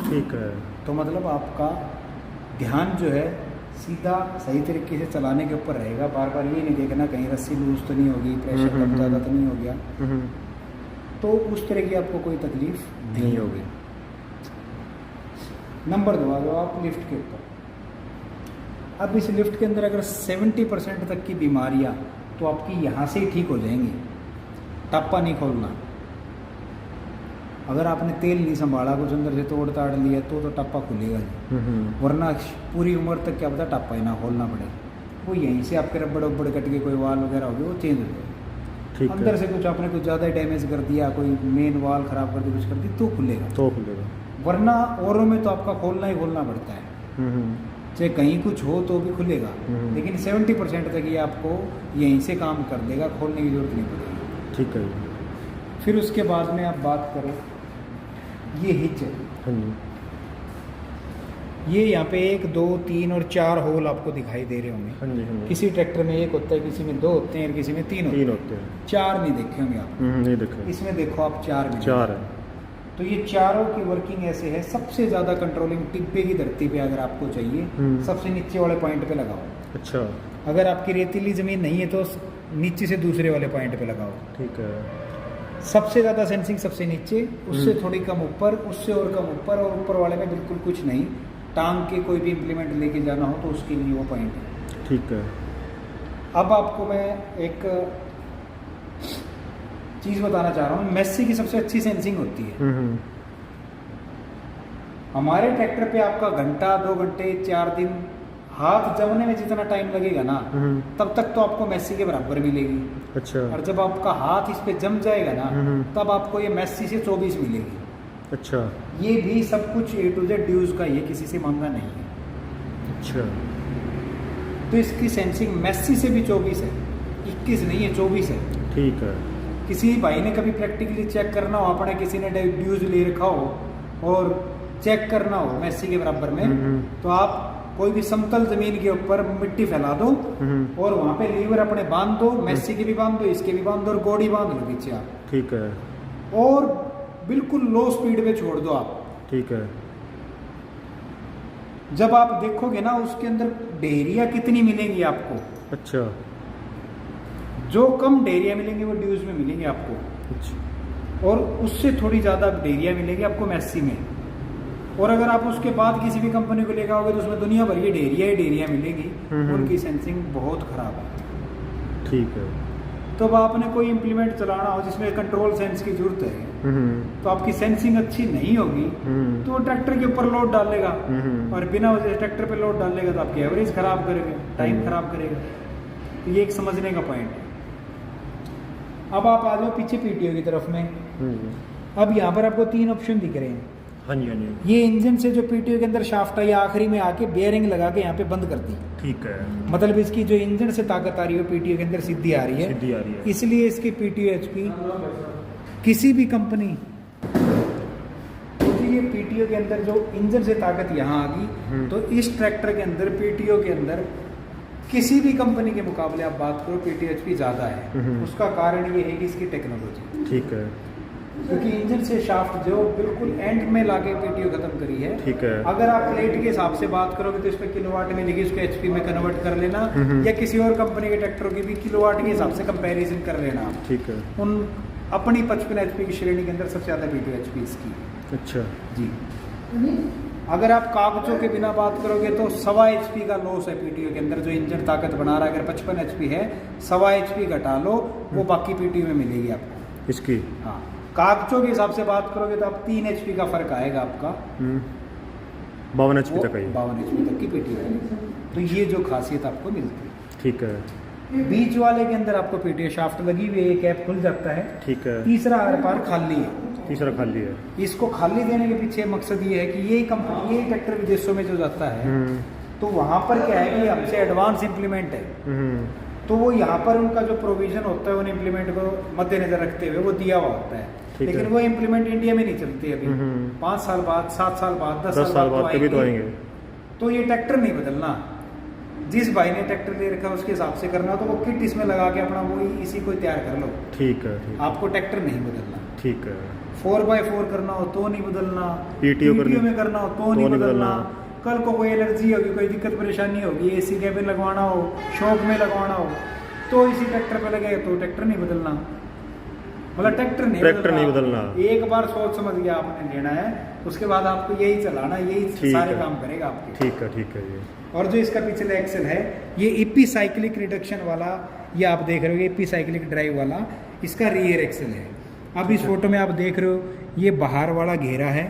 ठीक है। तो मतलब आपका ध्यान जो है सीधा सही तरीके से चलाने के ऊपर रहेगा। बार बार ये नहीं देखना कहीं रस्सी लूज तो नहीं होगी, प्रेशर कम ज़्यादा तो नहीं हो गया, तो उस तरह की आपको कोई तकलीफ नहीं होगी। नंबर 2 आ जाओ आप लिफ्ट के ऊपर। अब इस लिफ्ट के अंदर अगर 70% तक की बीमारियां तो आपकी यहाँ से ही ठीक हो जाएंगी। टप्पा नहीं खोलना, अगर आपने तेल नहीं संभाला, कुछ अंदर से तोड़ ताड़ लिया तो टप्पा खुलेगा नहीं, वरना पूरी उम्र तक क्या पता टप्पा ही ना खोलना पड़े। वो यहीं से आपके रबड़ उबड़ कट के कोई वाल वगैरह हो गया, वो चेंज हो जाएगा। अंदर से कुछ आपने कुछ ज़्यादा डैमेज कर दिया, कोई मेन वाल ख़राब कर दी, कुछ कर दी, तो खुलेगा, वरना औरों में तो आपका खोलना ही खोलना पड़ता है। चाहे कहीं कुछ हो तो भी खुलेगा, लेकिन 70% तक ये आपको यहीं से काम कर देगा, खोलने की जरूरत नहीं पड़ेगी। ठीक है जी। फिर उसके बाद में आप बात करें, ये हिच है। हाँ जी। ये यहाँ पे 1 2 3 और 4 होल आपको दिखाई दे रहे होंगे। हाँ जी, हाँ जी। किसी ट्रैक्टर में 1 होता है, किसी में 2 होते हैं और किसी में 3 तीन होते हैं। 4 नहीं देखे होंगे आप। नहीं देखे। इसमें देखो आप 4 मिलेंगे। 4 है। तो ये चारों की वर्किंग ऐसे है, सबसे ज़्यादा कंट्रोलिंग टिब्बे की धरती पे अगर आपको चाहिए, सबसे नीचे वाले पॉइंट पे लगाओ। अच्छा। अगर आपकी रेतीली ज़मीन नहीं है तो नीचे से दूसरे वाले पॉइंट पे लगाओ। ठीक है। सबसे ज़्यादा सेंसिंग सबसे नीचे, उससे थोड़ी कम ऊपर, उससे और कम ऊपर, और ऊपर वाले में बिल्कुल कुछ नहीं। टांग के कोई भी इम्प्लीमेंट लेके जाना हो तो उसके लिए वो पॉइंट है। ठीक है। अब आपको मैं एक चीज़ बताना चाह रहा हूँ, मेस्सी की सबसे अच्छी सेंसिंग होती है। हमारे ट्रैक्टर पे आपका घंटा 2 घंटे 4 दिन हाथ जमने में जितना टाइम लगेगा ना, तब तक तो आपको मेस्सी के बराबर मिलेगी। अच्छा। और जब आपका हाथ इस पे जम जाएगा ना, तब आपको ये मेस्सी से 24 मिलेगी। अच्छा। ये भी सब कुछ A to Z ड्यूज का, ये किसी से मांगा नहीं है। अच्छा। तो इसकी सेंसिंग मेस्सी से भी 24 है, 21 नहीं है, 24 है। ठीक है। किसी भाई ने कभी प्रैक्टिकली चेक करना हो, अपने किसी ने ड्यूज ले रखा हो और चेक करना हो मेस्सी के बराबर में, तो आप कोई भी समतल जमीन के ऊपर मिट्टी फैला दो और वहां पे लीवर अपने बांध दो, मेस्सी के भी बांध दो, इसके भी बांध दो और गोड़ी बांध लो पीछे आप। ठीक है। और बिल्कुल लो स्पीड पे छोड़ दो आप। ठीक है। जब आप देखोगे ना उसके अंदर डेरिया कितनी मिलेंगी आपको, अच्छा। जो कम डेरिया मिलेंगे वो ड्यूज में मिलेंगे आपको, अच्छा। और उससे थोड़ी ज़्यादा डेरिया मिलेगी आपको मेस्सी में। और अगर आप उसके बाद किसी भी कंपनी को लेकर आओगे तो उसमें दुनिया भर की डेरिया ही डेरिया मिलेगी, उनकी सेंसिंग बहुत ख़राब है। ठीक है। तो अब आपने कोई इम्प्लीमेंट चलाना हो जिसमें कंट्रोल सेंस की जरूरत है, तो आपकी सेंसिंग अच्छी नहीं होगी तो वो ट्रैक्टर के ऊपर लोड डालेगा, और बिना वजह से ट्रैक्टर पे लोड डालेगा तो आपकी एवरेज खराब करेगा, टाइम खराब करेगा। तो ये एक समझने का पॉइंट है। अब आप आ जाओ पीछे पीटीओ की तरफ में। अब यहाँ पर आपको 3 ऑप्शन दिख रहे हैं। हाँ जी, हाँ जी। ये इंजन से जो पीटीओ के अंदर शाफ्ट है, ये आखिरी में आके बेयरिंग लगा के यहाँ पे बंद कर दी। ठीक है। मतलब इसकी जो इंजन से ताकत आ रही है पीटीओ के अंदर सीधी आ रही है, सीधी आ रही है। इसलिए इसकी पीटीओ एचपी किसी भी कंपनी, क्योंकि ये पीटीओ के अंदर जो इंजन से ताकत यहाँ आ गई, तो इस ट्रैक्टर के अंदर पीटीओ के अंदर किसी भी कंपनी के मुकाबले आप बात करो पीटीओ एचपी ज़्यादा है। उसका कारण ये है कि इसकी टेक्नोलॉजी। ठीक है। क्योंकि इंजन से शाफ्ट जो बिल्कुल एंड में लाके पीटीओ खत्म करी है। ठीक है। अगर आप प्लेट के हिसाब से बात करोगे तो इस पे किलोवाट मिलेगी, उसको एचपी में कन्वर्ट कर लेना, या किसी और कंपनी के ट्रैक्टरों की भी किलोवाट के हिसाब से कंपैरिजन कर लेना। ठीक है। उन अपनी 55 एचपी की श्रेणी के अंदर सबसे ज़्यादा पीटीओ एचपी इसकी। अच्छा जी। अगर आप कागजों के बिना बात करोगे तो 1.25 एचपी का लॉस है पीटीओ के अंदर, जो इंजन ताकत बना रहा है। अगर 55 एचपी है, 1.25 एचपी घटा लो, वो बाकी पीटीओ में मिलेगी आपको इसकी। हाँ, कागजों के हिसाब से बात करोगे तो आप 3 एचपी का फर्क आएगा आपका। 52 एचपी तक है। 52 एचपी तक की पीटीओ है। तो ये जो खासियत आपको मिलती है। ठीक है। बीच वाले के अंदर आपको पीटीओ शाफ्ट लगी हुई है, कैप खुल जाता है। ठीक है। तीसरा आर पार खाली है। तीसरा खाली है। इसको खाली देने के पीछे मकसद ये है कि ये कंपनी, ये ट्रैक्टर विदेशों में जो जाता है तो वहाँ पर क्या है कि हमसे एडवांस इम्प्लीमेंट है, तो वो यहाँ पर उनका जो प्रोविजन होता है उन इम्प्लीमेंट को मद्देनजर रखते हुए वो दिया हुआ होता है। लेकिन वो इम्प्लीमेंट इंडिया में नहीं चलती अभी। 5 साल बाद, 7 साल बाद, 10 साल बाद कभी तो आएंगे। तो ये ट्रैक्टर नहीं बदलना। जिस भाई ने ट्रैक्टर ले रखा है उसके हिसाब से करना, तो वो किट इसमें लगा के अपना वो इसी को तैयार कर लो। ठीक है। आपको ट्रैक्टर नहीं बदलना। ठीक है। 4x4 करना हो तो नहीं बदलना, पीटीओ में करना हो तो नहीं बदलना। कल को कोई एलर्जी होगी, कोई दिक्कत परेशानी होगी, एसी कैबिन लगवाना हो, शॉप में लगवाना हो, तो इसी ट्रैक्टर पे लगेगा, तो ट्रैक्टर नहीं बदलना। मतलब ट्रैक्टर नहीं बदलना। एक बार सोच समझ के आपने लेना है, उसके बाद आपको यही चलाना, यही सारे काम करेगा आपके। ठीक है। ठीक है। ये और जो इसका पिछला एक्सेल है, ये ईपी साइक्लिक रिडक्शन वाला, ये आप देख रहे हो ईपी साइक्लिक ड्राइव वाला, इसका रियर एक्सेल है। अब इस फोटो में आप देख रहे हो ये बाहर वाला घेरा है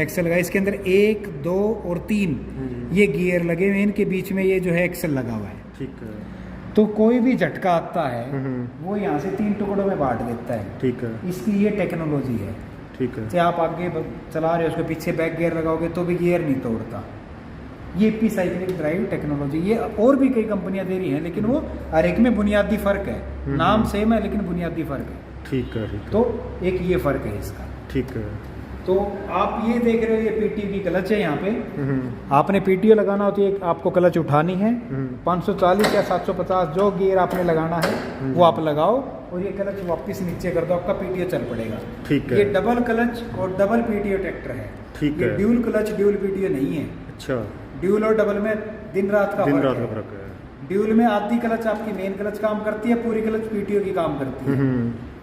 एक्सेल का, इसके अंदर 1, 2 और 3 ये गियर लगे हुए हैं, इनके बीच में ये जो है एक्सेल लगा हुआ है। ठीक है। तो कोई भी झटका आता है वो यहाँ से 3 टुकड़ों में बांट देता है। ठीक है। इसकी ये टेक्नोलॉजी है। ठीक है। चाहे आप आगे चला रहे हो, उसके पीछे बैक गियर लगाओगे तो भी गियर नहीं तोड़ता। ये पी साइक्लिक ड्राइव टेक्नोलॉजी, ये और भी कई कंपनियां दे रही हैं, लेकिन वो हर एक में बुनियादी फ़र्क है। नाम सेम है लेकिन बुनियादी फ़र्क है। ठीक है, ठीक है। तो एक ये फ़र्क है इसका। ठीक है। तो आप ये देख रहे हो, ये पीटीओ की क्लच है यहाँ पे। आपने पीटीओ लगाना होती है, आपको क्लच उठानी है, 540 या 750 जो गियर आपने लगाना है वो आप लगाओ, और ये क्लच वापस नीचे कर दो, आपका पीटीओ चल पड़ेगा। ठीक है। ये डबल क्लच और डबल पीटीओ ट्रैक्टर है। ठीक ये है। ड्यूल क्लच ड्यूल पीटीओ नहीं है। अच्छा, ड्यूल और डबल में दिन रात का फर्क है। ड्यूल में आधी क्लच आपकी मेन क्लच काम करती है, पूरी क्लच पीटीओ की काम करती है।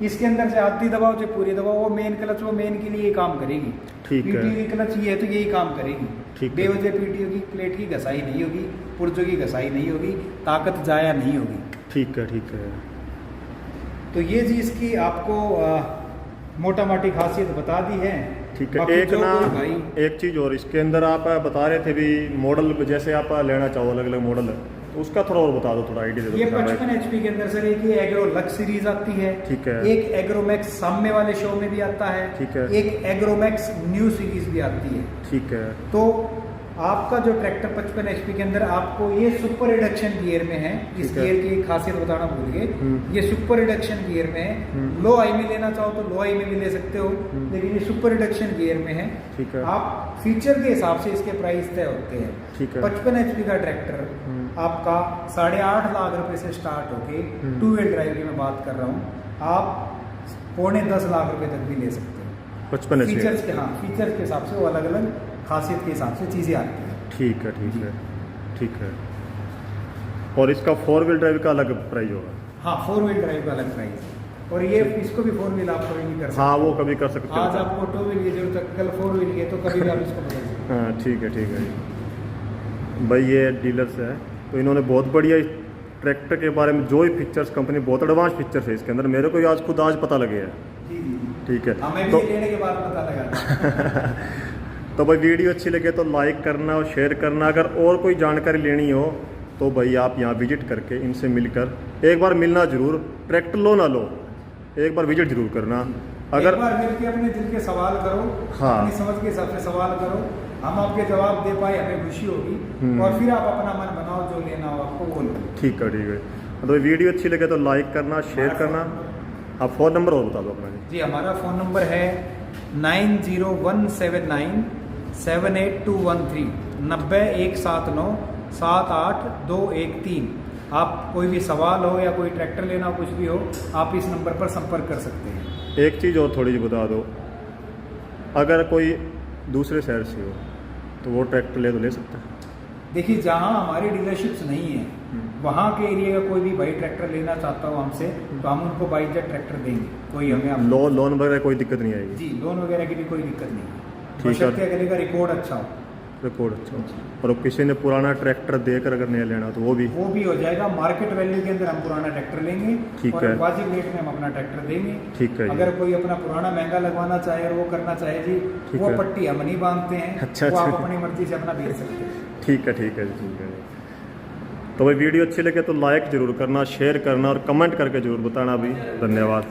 इसके अंदर से आधी दबाओ जो पूरी दबाओ, वो मेन क्लच वो मेन के लिए ही काम करेगी। ठीक है। पीटीओ की क्लच ये है तो यही काम करेगी। ठीक है। बेवजह पीटीओ की प्लेट की घसाई नहीं होगी, पुर्जों की घसाई नहीं होगी, ताकत जाया नहीं होगी। ठीक है, ठीक है। तो ये चीज़ की आपको मोटा मोटी खासियत बता दी है। ठीक है। बाकी एक जो ना कोई भाई एक चीज़ और, इसके अंदर आप बता रहे थे भी मॉडल, जैसे आप लेना चाहो अलग अलग मॉडल, तो उसका थोड़ा और बता दो, थोड़ा आइडिया दे दो। ये 55 HP के अंदर सर एक ये एग्रो लक्स सीरीज आती है। ठीक है। एक एग्रोमैक्स सामने वाले शो में भी आता है। ठीक है। एक एग्रोमैक्स न्यू सीरीज भी आती है। ठीक है। तो आपका जो ट्रैक्टर 55 HP के अंदर आपको ये सुपर रिडक्शन गियर में है। इस ठीक है। गियर की एक खासियत बताना भूल गए, ये सुपर रिडक्शन गियर में है। लो आई में लेना चाहो तो लो आई में भी ले सकते हो, लेकिन ये सुपर रिडक्शन गियर में है। ठीक है। आप फीचर के हिसाब से इसके प्राइस तय होते हैं। ठीक है। 55 HP का ट्रैक्टर आपका 8.5 लाख रुपए से स्टार्ट होके 2 व्हील ड्राइव की मैं बात कर रहा हूँ, आप 9.5 लाख रुपए तक भी ले सकते हो। 55 HP। फीचर्स के, हाँ फीचर्स के हिसाब से वो अलग अलग खासियत के हिसाब से चीज़ें आती हैं। ठीक है, ठीक है, ठीक है। और इसका 4 व्हील ड्राइव का अलग प्राइस होगा? हाँ 4 व्हील ड्राइव का अलग प्राइस है, और ये इसको भी 4 व्हील आप कभी नहीं कर सकते। हाँ, वो कभी कर सकते हो। आज आपको 2 व्हील की जरूरत है, कल 4 व्हील की है, तो कभी भी आप इसको बदल सकते हैं। हाँ, ठीक है, ठीक है भाई। ये डीलर्स है, तो इन्होंने बहुत बढ़िया इस ट्रैक्टर के बारे में जो ही फीचर्स, कंपनी बहुत एडवांस फीचर्स है इसके अंदर, मेरे को आज खुद आज पता लगे है। जी जी, ठीक है। हमें भी तो लेने के बाद पता लगा। तो भाई वीडियो अच्छी लगे तो लाइक करना और शेयर करना। अगर और कोई जानकारी लेनी हो तो भाई आप यहाँ विजिट करके इनसे मिलकर एक बार मिलना जरूर। ट्रैक्टर लो ना लो, एक बार विजिट जरूर करना। अगर एक बार मिलके अपने दिल के सवाल करो, हाँ, अपनी समझ के हिसाब से सवाल करो, हम आपके जवाब दे पाए, हमें खुशी होगी, और फिर आप अपना मन बनाओ, जो लेना हो आपको वो लो। ठीक है, ठीक है। तो वीडियो अच्छी लगे तो लाइक करना, शेयर करना। आप फ़ोन नंबर और बता दो अपना। जी, हमारा फ़ोन नंबर है 90179 78213 90179 78213। आप कोई भी सवाल हो या कोई ट्रैक्टर लेना हो, कुछ भी हो, आप इस नंबर पर संपर्क कर सकते हैं। एक चीज़ और थोड़ी सी बता दो, अगर कोई दूसरे शहर से हो तो वो ट्रैक्टर ले तो ले सकता है? देखिए, जहाँ हमारी डीलरशिप्स नहीं है, वहाँ के एरिया का कोई भी भाई ट्रैक्टर लेना चाहता हो हमसे, तो हम उनको बाई जेट ट्रैक्टर देंगे। कोई हमें लोन वगैरह कोई दिक्कत नहीं आएगी? जी, लोन वगैरह की भी कोई दिक्कत नहीं है। ठीक है। अगले का रिकॉर्ड अच्छा हो। रिकॉर्ड अच्छा हो। और किसी ने पुराना ट्रैक्टर देकर अगर नहीं लेना तो वो भी हो जाएगा। मार्केट वैल्यू के अंदर हम पुराना ट्रैक्टर लेंगे। ठीक और है। वाजिब रेट में हम अपना ट्रैक्टर देंगे। ठीक है जी। अगर कोई अपना पुराना महंगा लगवाना चाहे और वो करना चाहे जी, ठीक वो है। पट्टी हम नहीं बांधते हैं। अच्छा, वो आप अच्छा। अपनी मर्जी से अपना बेच सकते हैं। ठीक है, ठीक है, ठीक है। तो भाई वीडियो अच्छी लगे तो लाइक ज़रूर करना, शेयर करना और कमेंट करके ज़रूर बताना भी। धन्यवाद।